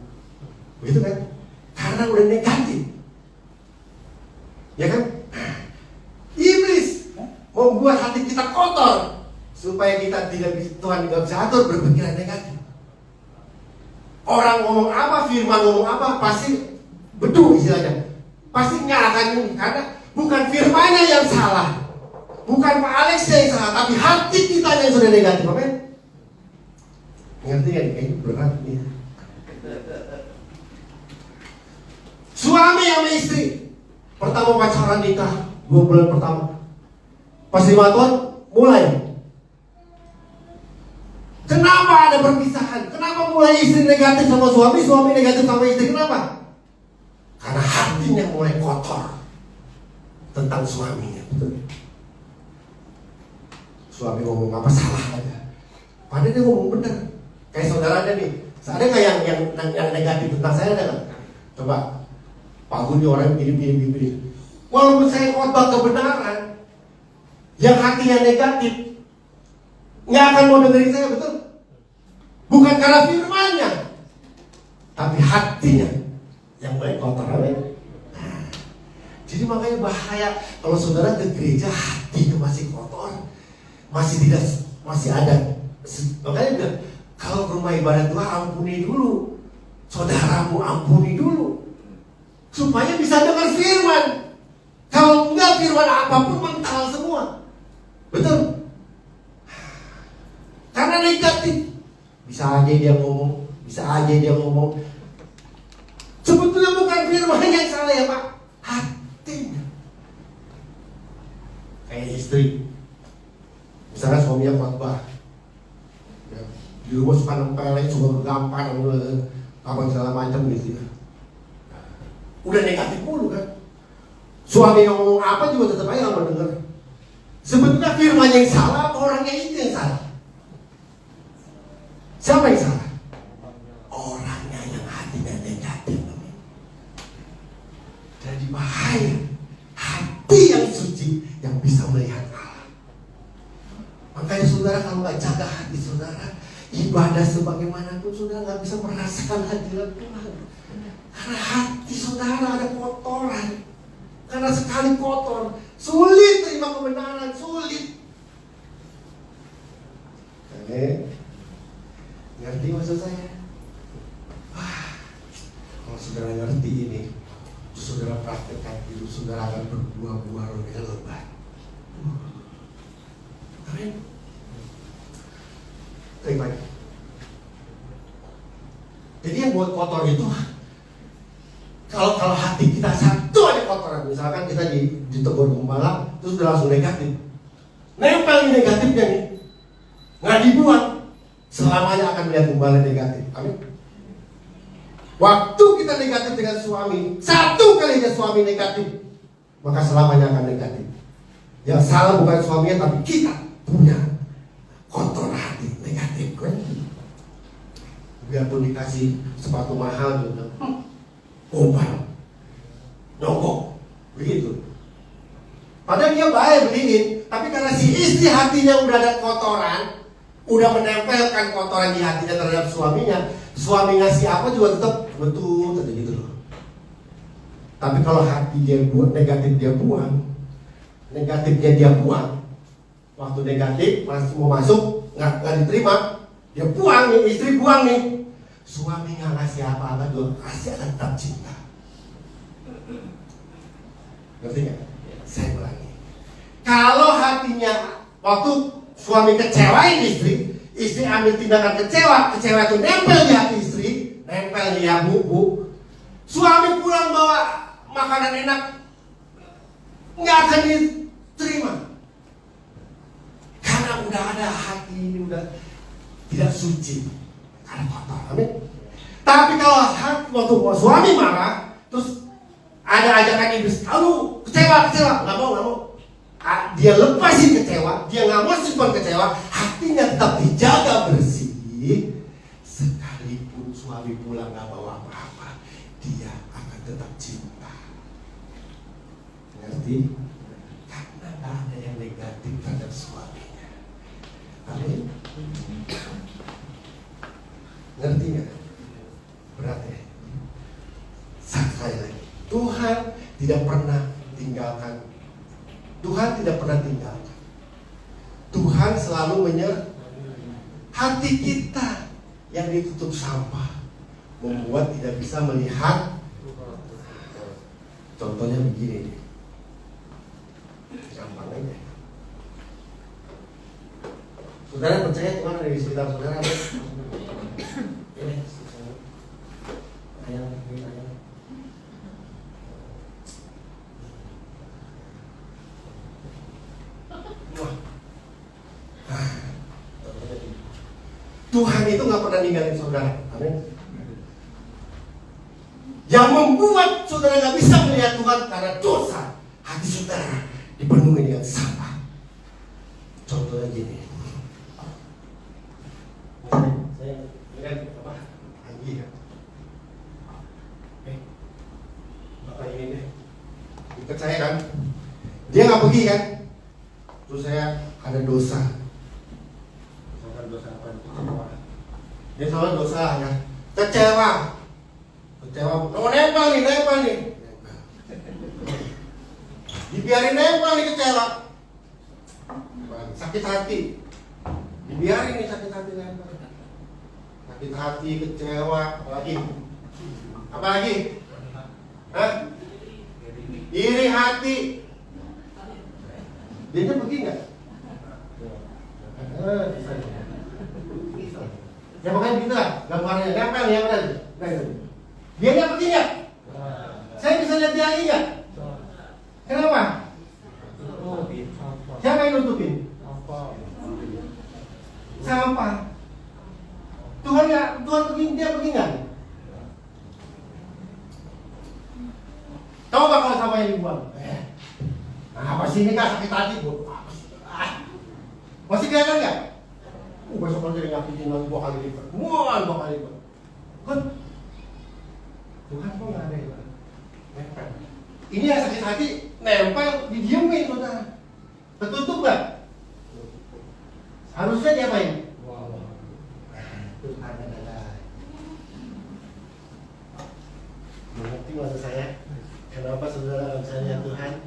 Begitu kan? Karena udah negatif. Ya kan? Iblis membuat hati kita kotor supaya kita tidak bisa, Tuhan tidak bisa atur berpikiran negatif. Orang ngomong apa, firman ngomong apa, pasti betul istilahnya. Pasti nggak akan, karena bukan firmannya yang salah, bukan Pak Alex yang salah, tapi hati kita yang sudah negatif. Amin. Ngerti kan? Kayaknya berat nih. Suami sama istri pertama pacaran nikah 2 bulan pertama, pas 5 tahun mulai. Kenapa ada perpisahan? Kenapa mulai istri negatif sama suami, suami negatif sama istri? Kenapa? Karena hatinya mulai kotor tentang suaminya. Betul? Suami ngomong apa salah aja, padahal dia ngomong benar. Kayak saudaranya nih, ada nggak yang negatif tentang saya? Ada nggak? Coba, Pak Gun ini orang begini. Walaupun saya khotbah kebenaran, yang hatinya negatif nggak akan mau dengerin saya, betul? Bukan karena firmannya, tapi hatinya yang mulai kotor. Jadi makanya bahaya kalau saudara ke gereja hatinya masih kotor, masih ada. Makanya bilang, kalau ke rumah ibadah Tuhan ampuni dulu, saudaramu ampuni dulu, supaya bisa dengar firman. Kalau enggak, firman apapun mental semua. Betul? Karena negatif. Bisa aja dia ngomong. Sebetulnya bukan firman yang salah ya Pak, hatinya. Kayak istri, misalnya suaminya khotbah, ya, di rumah suka nempelin, suka gampang, apa segala macam gitu ya. Udah negatif mulu kan. Suami yang ngomong apa juga tetap aja nggak mendengar. Sebetulnya firman yang salah, apa orangnya itu yang salah? Siapa yang salah? Orangnya yang hatinya negatif. Jadi bahaya. Hati yang suci yang bisa melihat Allah. Makanya saudara kalau nggak jaga hati saudara, ibadah sebagaimanapun saudara nggak bisa merasakan hadirat Tuhan. Karena hati saudara ada kotoran. Karena sekali kotor, sulit terima kebenaran, sulit. Ngerti maksud saya? Wah, kalau saudara ngerti ini, saudara praktekkan hidup saudara akan berbuah-buah roh yang lebat. Amin. Terima kasih. Jadi yang buat kotor itu, kalau hati kita satu aja kotoran, misalkan kita ditegur gembala, terus udah langsung negatif, nempel negatifnya nih, nggak dibuat, selamanya akan melihat gembala negatif. Amin. Waktu kita negatif dengan suami, satu kali aja suami negatif, maka selamanya akan negatif. Yang salah bukan suaminya, tapi kita punya kotor hati negatif kan. Biarpun dikasih sepatu mahal gitu, opal, nyogok, begitu. Padahal dia baik beliin, tapi karena si istri hatinya udah ada kotoran, udah menempelkan kotoran di hatinya terhadap suaminya, suami ngasih apa juga tetap betul tadi gitu loh. Tapi kalau hati dia buat negatif, dia buang, negatifnya dia buang. Waktu negatif masih mau masuk nggak diterima, dia buang nih, istri buang nih. Suami nggak ngasih apa-apa juga, kasih akan tetap cinta. Ngerti nggak? Saya ulangi. Kalau hatinya waktu suami kecewain istri, istri ambil tindakan kecewa itu nempel di hati istri, nempel di ya bu. Suami pulang bawa makanan enak, nggak akan diterima. Karena udah ada hati ini udah tidak suci, karena kotor. Amin. Tapi kalau waktu suami marah, terus ada ajakan iblis, kamu kecewa, nggak mau. Dia lepasin kecewa, dia nggak mau simpan kecewa, hatinya tetap dijaga bersih. Sekalipun suami pulang nggak bawa apa-apa, dia akan tetap cinta. Ngerti? Karena nggak ada yang negatif terhadap suaminya. Amin. Ngerti nggak? Berat ya. Sekali lagi, Tuhan tidak pernah tinggalkan. Tuhan tidak pernah tinggalkan. Tuhan selalu menyertai. Hati kita yang ditutup sampah membuat tidak bisa melihat. Contohnya begini nih. Gampang aja. Saudara percaya Tuhan ada di sekitar saudara? Ayo. Tuhan itu nggak pernah ninggalin saudara. Amin. Yang membuat saudara nggak bisa melihat Tuhan karena dosa, hati saudara dipenuhi dengan sampah. Contohnya gini. Saya lihat apa? Anggi ya. Bapak ini deh. Ikut saya kan? Dia nggak pergi kan? Terus saya ada dosa. Misalkan dosa apa? Kecewa. Dia soal dosa ya. Kecewa. Oh nempel nih. Dibiarin nempel nih kecewa. Sakit hati. Dibiarin nih sakit hati nempel. Sakit hati, kecewa, apa lagi? Hah? Iri hati. Dia pergi nggak? Ya pokoknya gitu lah, gambarnya nempel ya benar. Dia nggak pergi nggak? Saya bisa lihat dia lagi nggak? Kenapa? Siapa yang nutupin? Sampah. Tuhan pergi, dia pergi nggak? Tahu nggak kalau sampah yang dibuang? Apa sih ini kak sakit hati bu? Masih kelihatan nggak? Besok kalau jadi ngakutin lagi 2 kali lipat. 2 kali lipat. Kan? Tuhan kok nggak ada ya? Nempel. Ini yang sakit hati nempel didiemin saudara. Tertutup nggak? Harusnya diapain? Tuhan adalah. Mengerti maksud saya? Kenapa saudara bisa lihat Tuhan?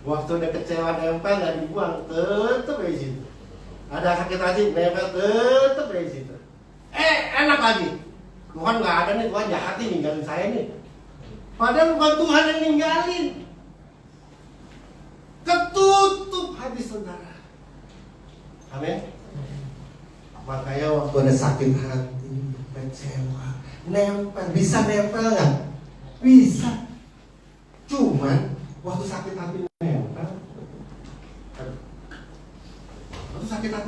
Waktu udah kecewa nempel nggak dibuang, tetep di situ. Ada sakit hati nempel, tetep di situ. Enak lagi. Tuhan nggak ada nih, Tuhan jahat nih ninggalin saya nih. Padahal bukan Tuhan yang ninggalin. Ketutup hati saudara. Amin. Makanya waktu ada sakit hati, kecewa, nempel, bisa nempel nggak? Bisa. Cuman waktu sakit hati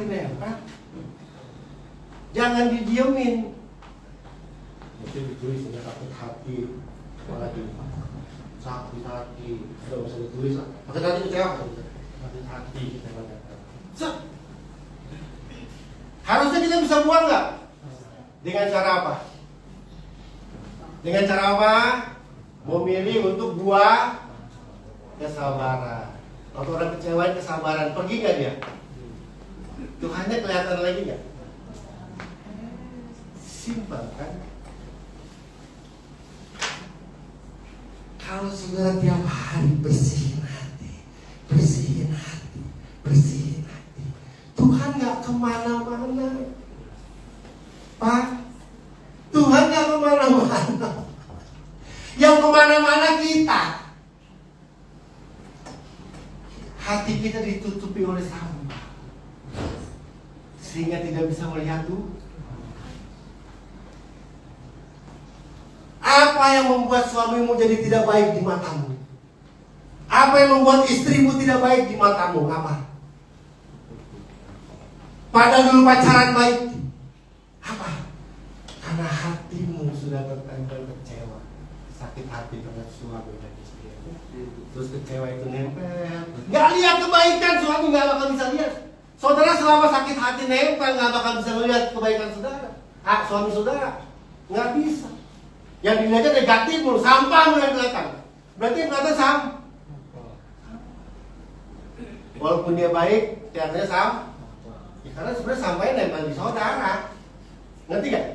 nempel, jangan didiemin. Mesti ditulis ya, sakit hati, apalagi sakit hati, sudah bisa ditulis. Sakit hati kecewa, sakit hati. Harusnya kita bisa buang nggak? Dengan cara apa? Dengan cara apa? Memilih untuk buah kesabaran. Waktu orang kecewa kesabaran, pergi nggak dia? Tuhannya kelihatan lagi nggak? Simpel kan? Kalau saudara tiap hari bersihin hati, Tuhan nggak kemana-mana, Pak. Tuhan nggak kemana-mana. Yang kemana-mana kita. Hati kita ditutupi oleh sampah, sehingga tidak bisa melihat Tuhan. Apa yang membuat suamimu jadi tidak baik di matamu? Apa yang membuat istrimu tidak baik di matamu? Apa? Padahal dulu pacaran baik. Apa? Karena hatimu sudah tertempel kecewa, sakit hati terhadap suami dan istri. Terus kecewa itu nempel. Gak lihat kebaikan, suami gak bakal bisa lihat. Saudara selama sakit hati nempel gak bakal bisa melihat kebaikan saudara. Suami saudara gak bisa. Yang dilihatnya negatif mulu, sampah mulu yang kelihatan. Berarti yang kelihatan sampah. Walaupun dia baik, kelihatannya sampah. Ya, karena sebenarnya sampahnya nempel di saudara. Ngerti gak?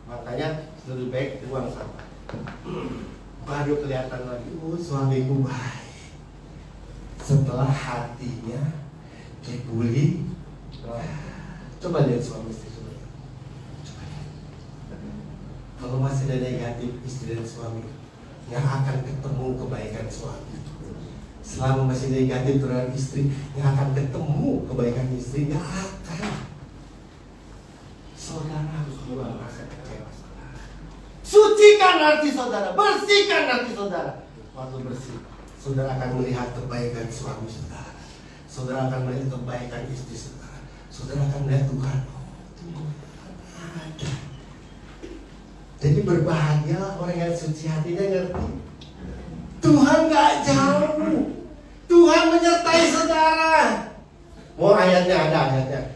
Makanya lebih baik buang sampah. Baru kelihatan lagi, suamiku baik. Setelah hatinya dibully. Coba lihat suami istri. Coba lihat. Kalau masih ada negatif istri dan suami, nggak akan ketemu kebaikan suami. Selama masih negatif terhadap istri, nggak akan ketemu kebaikan istri, nggak akan. Saudara harus buang rasa kecewa saudara. Sucikan hati saudara, bersihkan hati saudara. Waktu bersih, saudara akan melihat kebaikan suami saudara. Saudara akan melihat kebaikan istri saudara. Saudara akan melihat Tuhan. Tuhan ada. Jadi berbahagia orang yang suci hatinya, ngerti? Tuhan gak jauh. Tuhan menyertai saudara. Mau ayatnya, ada ayatnya.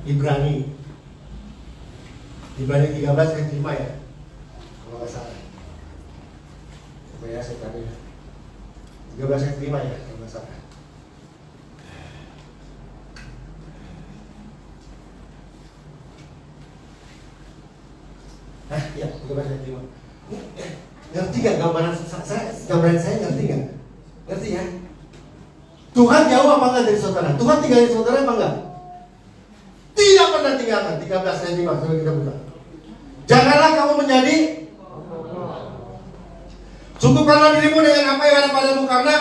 Ibrani 13 ayat 5 ya. Kalau nggak salah. Coba ya saya cari. 13 ayat 5 ya, kalau nggak salah. Ya, 13 ayat 5. Ngerti gak gambaran saya ngerti gak? Ngerti ya? Tuhan jauh apa enggak dari saudara? Tuhan tinggalin saudara apa enggak? Tidak pernah tinggalkan. 13 ayat 5, coba kita buka. Janganlah kamu menjadi cukupkanlah dirimu dengan apa yang ada padamu, karena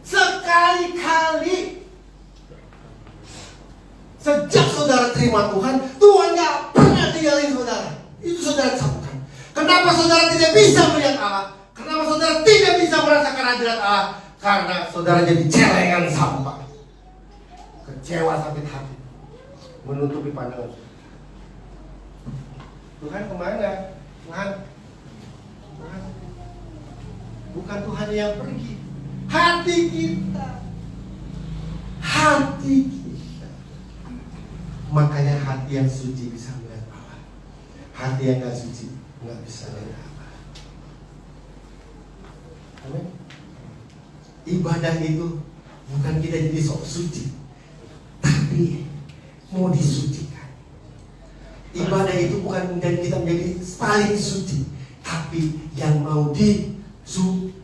sekali-kali sejak saudara terima Tuhan, Tuhan gak pernah tinggalin saudara. Itu saudara camkan. Kenapa saudara tidak bisa melihat Allah? Kenapa saudara tidak bisa merasakan hadirat Allah? Karena saudara jadi celengan sampah. Kecewa, sakit hati, menutupi pandangan. Tuhan kemana? Tuhan bukan Tuhan yang pergi. Hati kita. Hati kita. Makanya hati yang suci bisa melihat Allah. Hati yang gak suci gak bisa melihat Allah. Amin. Ibadah itu bukan kita jadi sok suci, tapi mau disucikan. Ibadah itu bukan menjadi kita menjadi paling suci, tapi yang mau disucikan.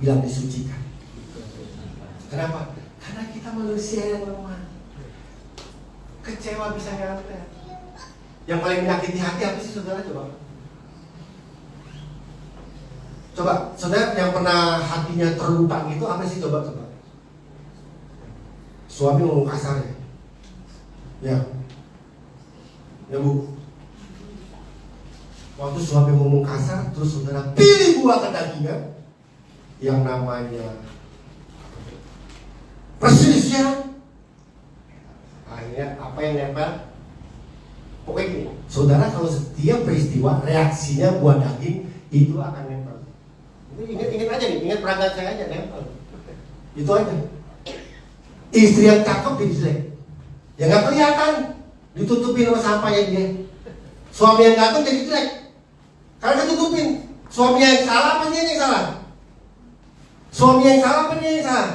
Bilang disucikan. Kenapa? Karena kita manusia yang lemah. Kecewa bisa nyampe. Yang paling menyakiti hati apa sih saudara? Coba, saudara yang pernah hatinya terluka gitu apa sih? Coba. Suami ngomong kasar ya? Ya bu. Waktu suami ngomong kasar, terus saudara pilih buah kedagingan yang namanya perselisihan. Akhirnya apa yang nempel? Pokoknya gini, saudara kalau setiap peristiwa reaksinya buah daging itu akan nempel. Ingat aja nih, ingat perangkat saya aja nempel. Itu aja. Istri yang cakep jadi jelek, ya nggak kelihatan, ditutupin sama sampahnya dia. Suami yang ganteng jadi jelek, karena ditutupin. Suami yang salah apa dia yang salah? Suami yang salah apa dia yang salah?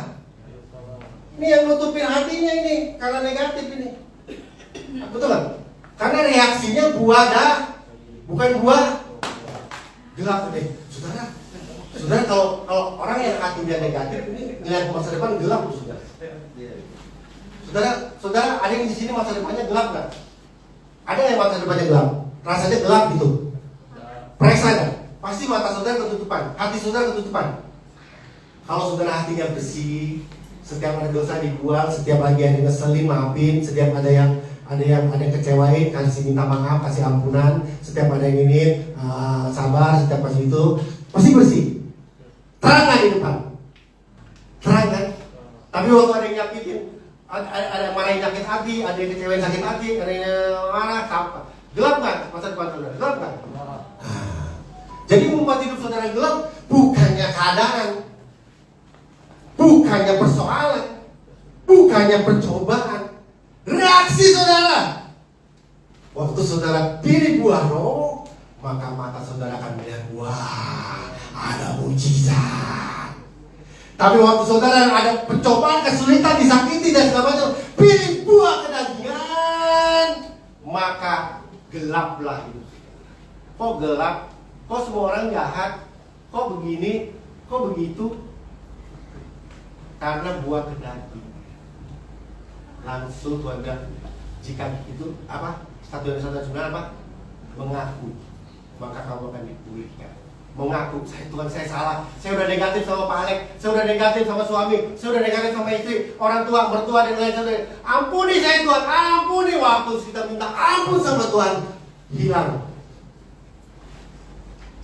Ini yang nutupin hatinya ini, karena negatif ini. Betul nggak? Karena reaksinya buah dah, bukan buah gelap deh. Saudara kalau orang yang hatinya negatif ini ngelihat masa depan gelap tuh saudara ada yang di sini masa depannya gelap nggak? Ada yang masa depannya gelap, rasanya gelap gitu. Periksa nggak? Pasti mata saudara ketutupan, hati saudara ketutupan. Kalau saudara hatinya bersih, setiap ada dosa dibuang, setiap lagi ada yang ngeselin maafin, setiap ada yang ada yang kecewain, kasih minta maaf, kasih ampunan. Setiap ada yang ini sabar, setiap pas itu pasti bersih. Terang kan di depan? Terang kan? Tapi waktu ada yang nyakitin, ada yang marah yang sakit hati, ada yang kecewain sakit hati, ada yang marah, apa? Gelap kan masa depan saudara? Gelap kan? Jadi membuat hidup saudara gelap bukannya keadaan, bukannya persoalan, bukannya percobaan. Reaksi saudara. Waktu saudara pilih buah roh, maka mata saudara akan melihat, wah, ada mujizat. Tapi waktu saudara ada pencobaan, kesulitan, disakiti dan segala macam, pilih buah kedagingan, maka gelaplah hidup. Kok gelap? Kok semua orang jahat? Kok begini? Kok begitu? Karena buah kedagingan. Langsung Tuhan bilang, jika itu apa? 1 Yohanes 1:9 apa? Mengaku, maka kamu akan dipulihkan. Mengaku, Tuhan saya salah, saya udah negatif sama Pak Alek, saya udah negatif sama suami, saya udah negatif sama istri, orang tua, mertua dan lain sebagainya. Ampuni saya Tuhan, ampuni. Waktu kita minta ampun sama Tuhan, hilang.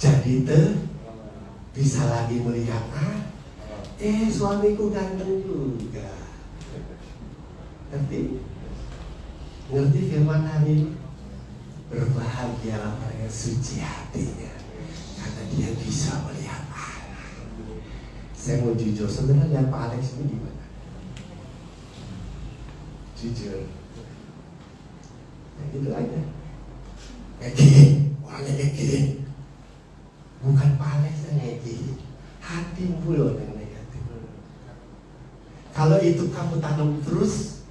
Jadi bisa lagi melihat, suamiku ganteng juga. Ngerti firman hari ini? Berbahagialah orang yang suci hatinya, karena dia bisa melihat Allah. Saya mau jujur, sebenarnya lihat Pak Alex ini gimana? Jujur, ya gitu aja. Kayak gini, orangnya kayak gini. Bukan Pak Alex yang kayak gini, hatimu loh yang negatif. Kalau itu kamu tanam terus,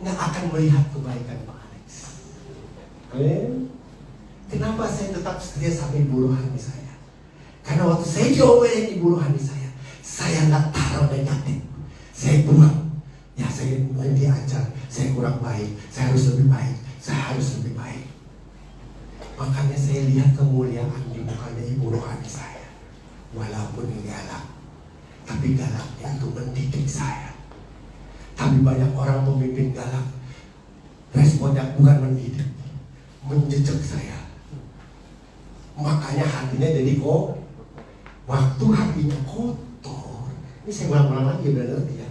nggak akan melihat kebaikan Pak Alex. Kenapa saya tetap setia sama ibu rohani saya? Karena waktu saya diomelin ibu rohani saya nggak taruh negatif. Saya buang. Ya saya diajar, saya kurang baik, saya harus lebih baik, saya harus lebih baik. Makanya saya lihat kemuliaan di mukanya ibu rohani saya. Walaupun galak, tapi galaknya itu mendidik saya. Tapi banyak orang pemimpin galak, responnya bukan mendidik, menjejak saya. Makanya hatinya jadi waktu hatinya kotor. Ini saya ulang-ulang lagi, udah ngerti ya.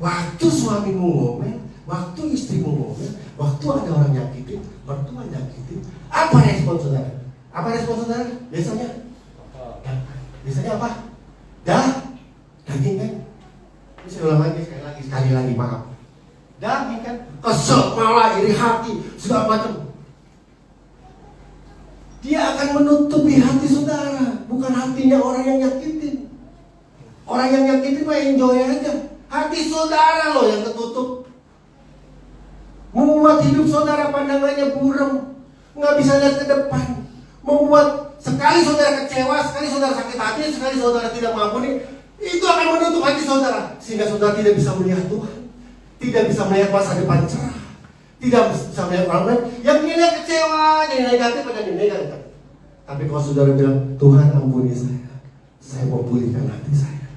Waktu suamimu ngomel, waktu istrimu ngomel, waktu ada orang nyakitin, mertua nyakitin, apa respon saudara? Apa respon saudara? Biasanya apa? Daging kan? Ini saya ulang lagi, sekali lagi, maaf. Daging kan? Kesel, malah, iri hati, segala macam. Dia akan menutupi hati saudara, bukan hatinya orang yang nyakitin. Orang yang nyakitin mah enjoy aja. Hati saudara loh yang ketutup. Membuat hidup saudara pandangannya buram, nggak bisa lihat ke depan. Membuat sekali saudara kecewa, sekali saudara sakit hati, sekali saudara tidak mengampuni, itu akan menutup hati saudara, sehingga saudara tidak bisa melihat Tuhan, tidak bisa melihat masa depan cerah, tidak bisa melihat orang lain. Yang melihat kecewa, jadi negatif, jadi negatif. Tapi kalau saudara bilang, Tuhan ampuni saya mau pulihkan hati saya,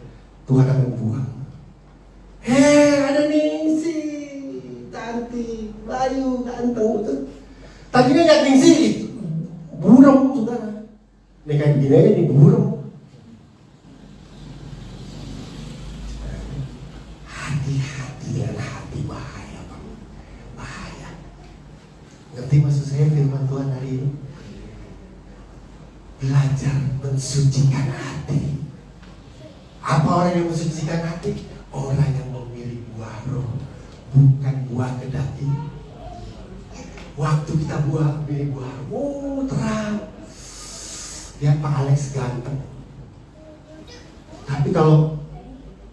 Tuhan akan buang. Ada Ningsi, cantik, Bayu, ganteng, betul. Tadinya lihat Ningsi, buram saudara. Ini kayak begini aja nih, buram. Hati-hati dengan hati, bahaya Bang. Bahaya. Ngerti maksud saya firman Tuhan hari ini? Belajar mensucikan hati. Apa orang yang mensucikan hati? Orang yang memilih buah roh, bukan buah kedagingan. Waktu kita milih buah roh, terang. Lihat Pak Alex ganteng. Tapi kalau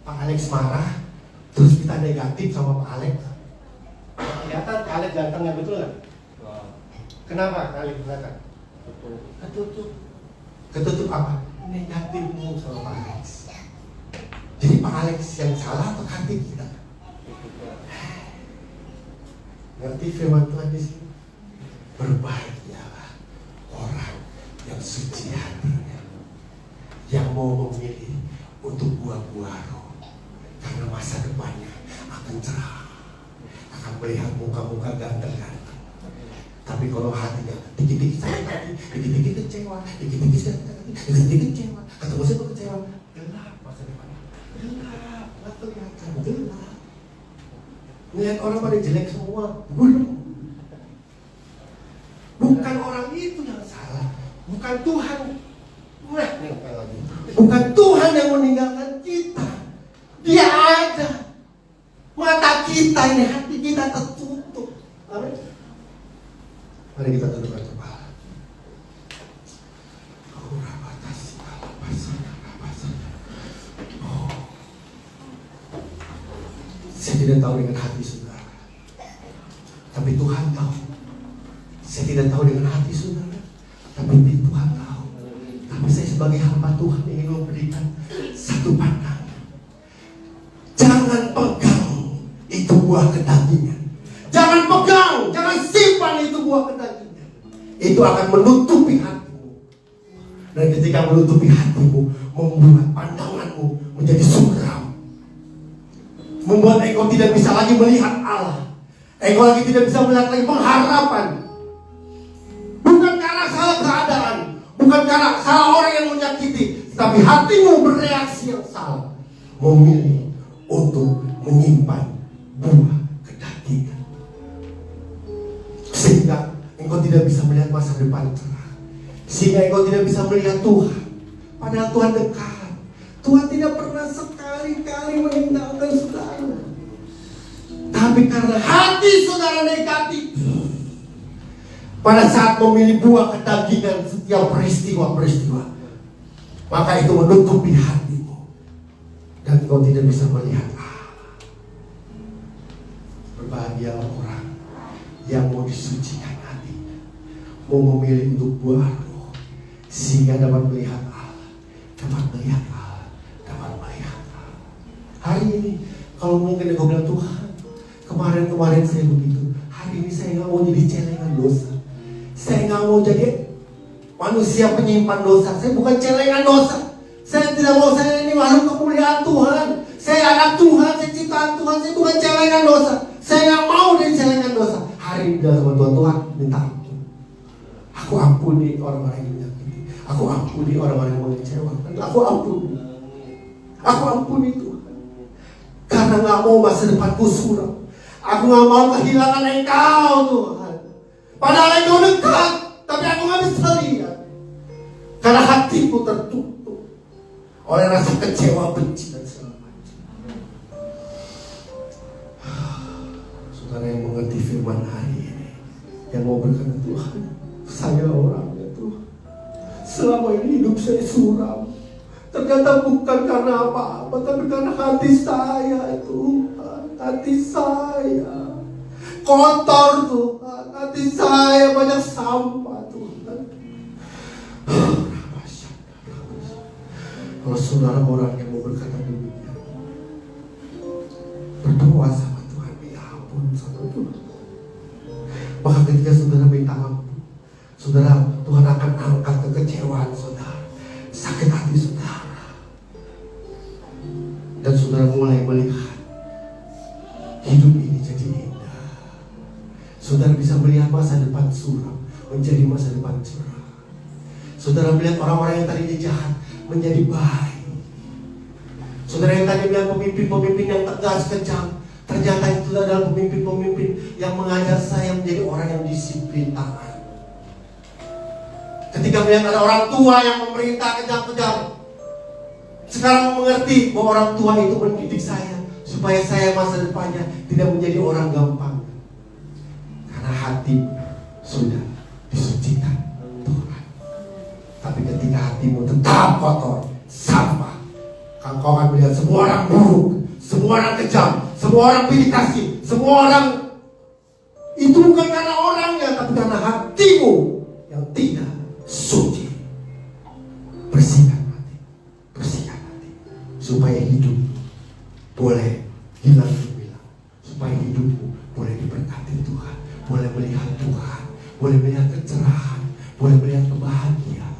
Pak Alex marah, terus kita negatif sama Pak Alex, kelihatan Pak Alex gantengnya, betul nggak? Kenapa Pak Alex kelihatan? Ketutup apa? Negatifmu sama Pak Alex. Jadi Pak Alex yang salah atau hati kita? Ngerti firman Tuhan di sini? Berbahagialah orang yang suci hatinya, yang mau memilih untuk buah-buah roh, karena masa depannya akan cerah. melihat muka-muka ganteng-ganteng. Tapi kalau hatinya dikit-dikit sakit hati, dikit-dikit kecewa, dikit-dikit sakit hati, dikit-dikit kecewa, ketemu saya kecewa, gelap masa depannya, gelap, nggak kelihatan, gelap. Melihat orang pada jelek semua, belum. Bukan orang itu yang salah, bukan Tuhan. Bukan Tuhan yang meninggalkan kita. Dia ada. Mata kita ini, hati kita tertutup. Amin. Mari kita tundukkan kepala. Saya tidak tahu dengan hati saudara, tapi Tuhan tahu. Saya tidak tahu dengan hati saudara, tapi Tuhan tahu. Tapi saya sebagai hamba Tuhan ingin memberikan satu pandangan. Jangan pegang itu buah kedagingan. Jangan pegang, jangan simpan itu buah kedagingan. Itu akan menutupi hatimu. Dan ketika menutupi hatimu, membuat pandanganmu menjadi suram. Membuat engkau tidak bisa lagi melihat Allah. Engkau lagi tidak bisa melihat lagi pengharapan. Bukan karena salah keadaan, bukan karena salah orang yang menyakiti, tapi hatimu bereaksi yang salah, memilih untuk menyimpan buah kedagingan. Sehingga engkau tidak bisa melihat masa depan cerah. Sehingga engkau tidak bisa melihat Tuhan. Padahal Tuhan dekat. Tuhan tidak pernah sekali-kali meninggalkan saudara. Tapi karena hati saudara negatif, pada saat memilih buah kedagingan setiap peristiwa-peristiwa, maka itu menutupi hatimu. Dan engkau tidak bisa melihat Allah. Berbahagialah orang yang mau disucikan hatinya, mau memilih untuk buah roh, sehingga dapat melihat Allah, dapat melihat Allah, dapat melihat Allah. Hari ini kalau mungkin engkau bilang, Tuhan, kemarin saya begitu, hari ini saya nggak mau jadi celengan dosa, saya nggak mau jadi manusia penyimpan dosa, saya bukan celengan dosa, saya tidak mau, saya ini makhluk kemuliaan Tuhan, saya anak Tuhan, saya ciptaan Tuhan, saya bukan celengan dosa, saya nggak mau jadi celengan dosa. Hari ini dalam sama Tuhan, minta ampun. Aku ampuni orang-orang yang menyakiti, aku ampuni orang-orang yang mengecewakan, aku ampuni. Aku ampuni Tuhan. Karena gak mau masa depanku suram. Aku gak mau kehilangan Engkau Tuhan. Padahal Engkau dekat, tapi aku gak bisa lihat. Karena hatiku tertutup oleh rasa kecewa, benci, dan segala macam. Saudara yang mengerti firman hari ini, yang mau berkata, Tuhan, saya orangnya Tuhan. Selama ini hidup saya suram. Ternyata bukan karena apa-apa, tapi karena hati saya Tuhan. Hati saya kotor Tuhan. Hati saya banyak sampah Tuhan. Kalau saudara orang yang mau berkata demikian, berdoa sama Tuhan, minta ampun sama Tuhan. Maka ketika saudara minta ampun, saudara, Tuhan akan angkat kekecewaan saudara, sakit hati saudara. Dan saudara mulai melihat hidup ini jadi indah. Saudara bisa melihat masa depan suram menjadi masa depan cerah. Saudara melihat orang-orang yang tadinya jahat menjadi baik. Saudara yang tadi melihat pemimpin-pemimpin yang tegas, kejam, ternyata itu adalah pemimpin-pemimpin yang mengajar saya menjadi orang yang disiplin, taat. Ketika melihat ada orang tua yang memerintah kejam-kejam, sekarang mengerti bahwa orang tua itu mendidik saya supaya saya masa depannya tidak menjadi orang gampang. Karena hati sudah disucikan Tuhan. Tapi ketika hatimu tetap kotor, sampah, kau akan melihat semua orang buruk, semua orang kejam, semua orang pilih kasih, semua orang itu bukan karena orangnya, tapi karena hatimu yang tidak suci. Bersihkan hati, bersihkan hati, supaya hidup boleh hilang gemilang, supaya hidupmu boleh diberkati Tuhan, boleh melihat Tuhan, boleh melihat kecerahan, boleh melihat kebahagiaan.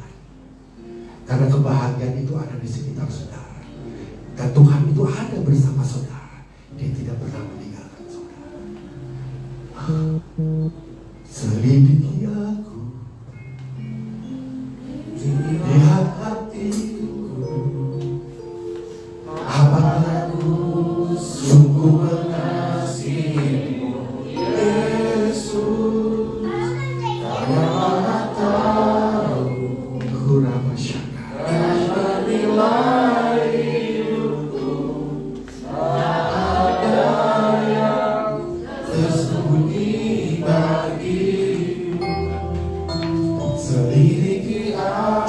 Karena kebahagiaan itu ada di sekitar saudara, dan Tuhan itu ada bersama saudara. Dia tidak pernah meninggalkan saudara.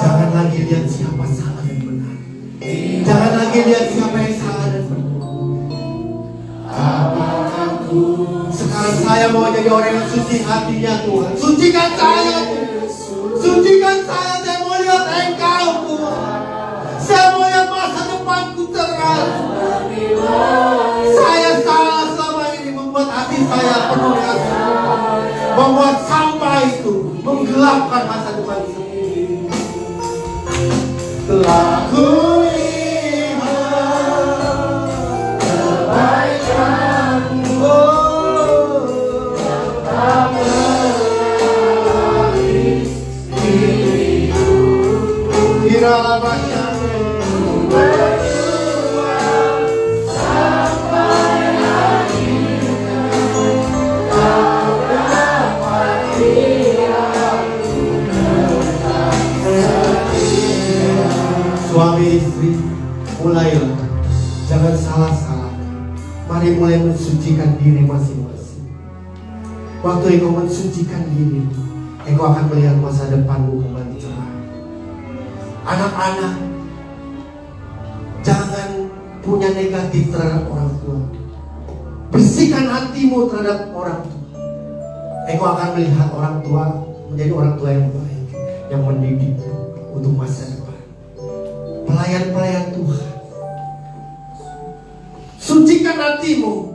Jangan lagi lihat siapa salah dan benar. Jangan lagi lihat siapa yang salah dan benar. Sekarang saya mau jadi orang yang suci hatinya Tuhan. Sucikan saya Tuhan. Sucikan saya mau lihat Engkau Tuhan. Saya mau lihat masa depanku terang. Saya salah selama ini membuat hati saya penuh dengan sampah. Membuat sampah itu menggelapkan masa depan saya. Telah kulihat kebaikan-Mu, tak menangis diriku. Kiralah berjuang sampai akhirnya, Kau dapat aku tetap setia. Suami istri, mulailah, jangan salah-salah. Mari mulai mensucikan diri masing-masing. Waktu engkau mensucikan diri, engkau akan melihat masa depanmu kembali cerah. Anak-anak, jangan punya negatif terhadap orang tua. Bersihkan hatimu terhadap orang tua. Engkau akan melihat orang tua menjadi orang tua yang baik, yang mendidik untuk masa depan. Pelayan-pelayan Tuhan, sucikan hatimu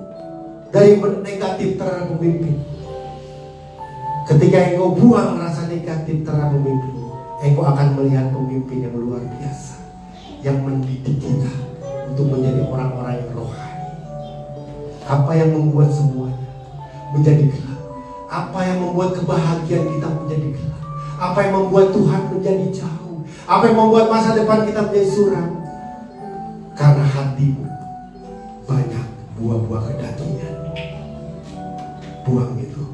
dari negatif terhadap pemimpin. Ketika engkau buang rasa negatif terhadap pemimpin, engkau akan melihat pemimpin yang luar biasa, yang mendidik kita untuk menjadi orang-orang yang rohani. Apa yang membuat semuanya menjadi gelap? Apa yang membuat kebahagiaan kita menjadi gelap? Apa yang membuat Tuhan menjadi jauh? Apa yang membuat masa depan kita menjadi suram? Karena hatimu banyak buah-buah kedagingan. Buang itu,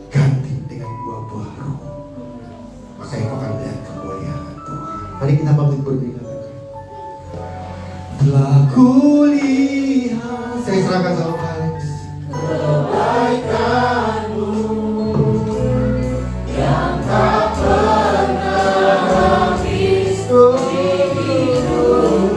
ganti dengan buah-buah roh. Maka engkau akan melihat kemuliaan Tuhan. Mari kita bangkit berdiri. Telah kulihat, saya serahkan sama Alex, kebaikan-Mu yang tak pernah habis di hidupku.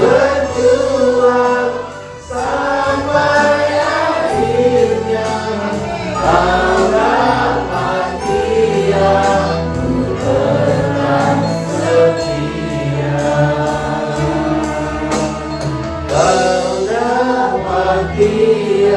Berjuang sampai akhirnya, agar mati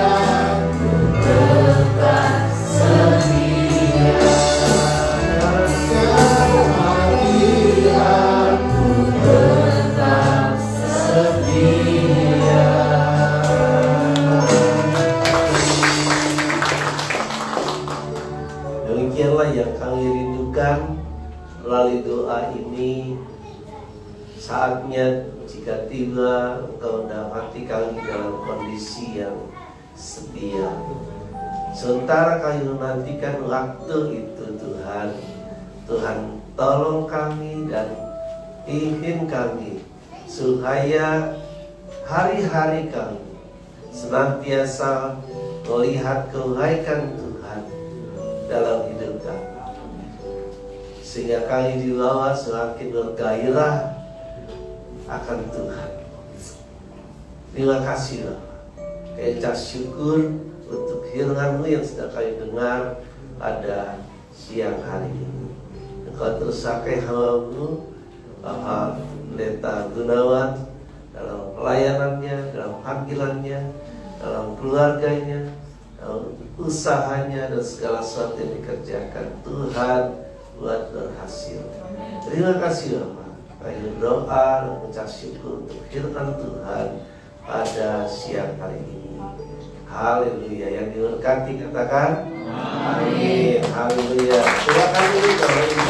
aku tetap setia. Demikianlah yang kami rindukan melalui doa ini. Saatnya jika tiba Engkau mendapati kami dalam kondisi yang setia. Sementara kami menantikan waktu itu Tuhan, Tuhan tolong kami dan pimpin kami supaya hari-hari kami senantiasa melihat kebaikan Tuhan dalam hidup kami, sehingga kami dibawa semakin bergairah akan Tuhan. Terima kasih Bapak. Kami ucap syukur untuk firman-Mu yang sudah kami dengar pada siang hari ini. Engkau terus pakai hamba-Mu Bapak Pendeta Gunawan dalam pelayanannya, dalam panggilannya, dalam keluarganya, dalam usahanya, dan segala sesuatu yang dikerjakan Tuhan buat berhasil. Terima kasih Bapak. Kami berdoa dan mengucap syukur untuk firman Tuhan pada siang hari ini. Haleluya. Yang diberkati katakan Amin. Haleluya. Silakan dulu kalau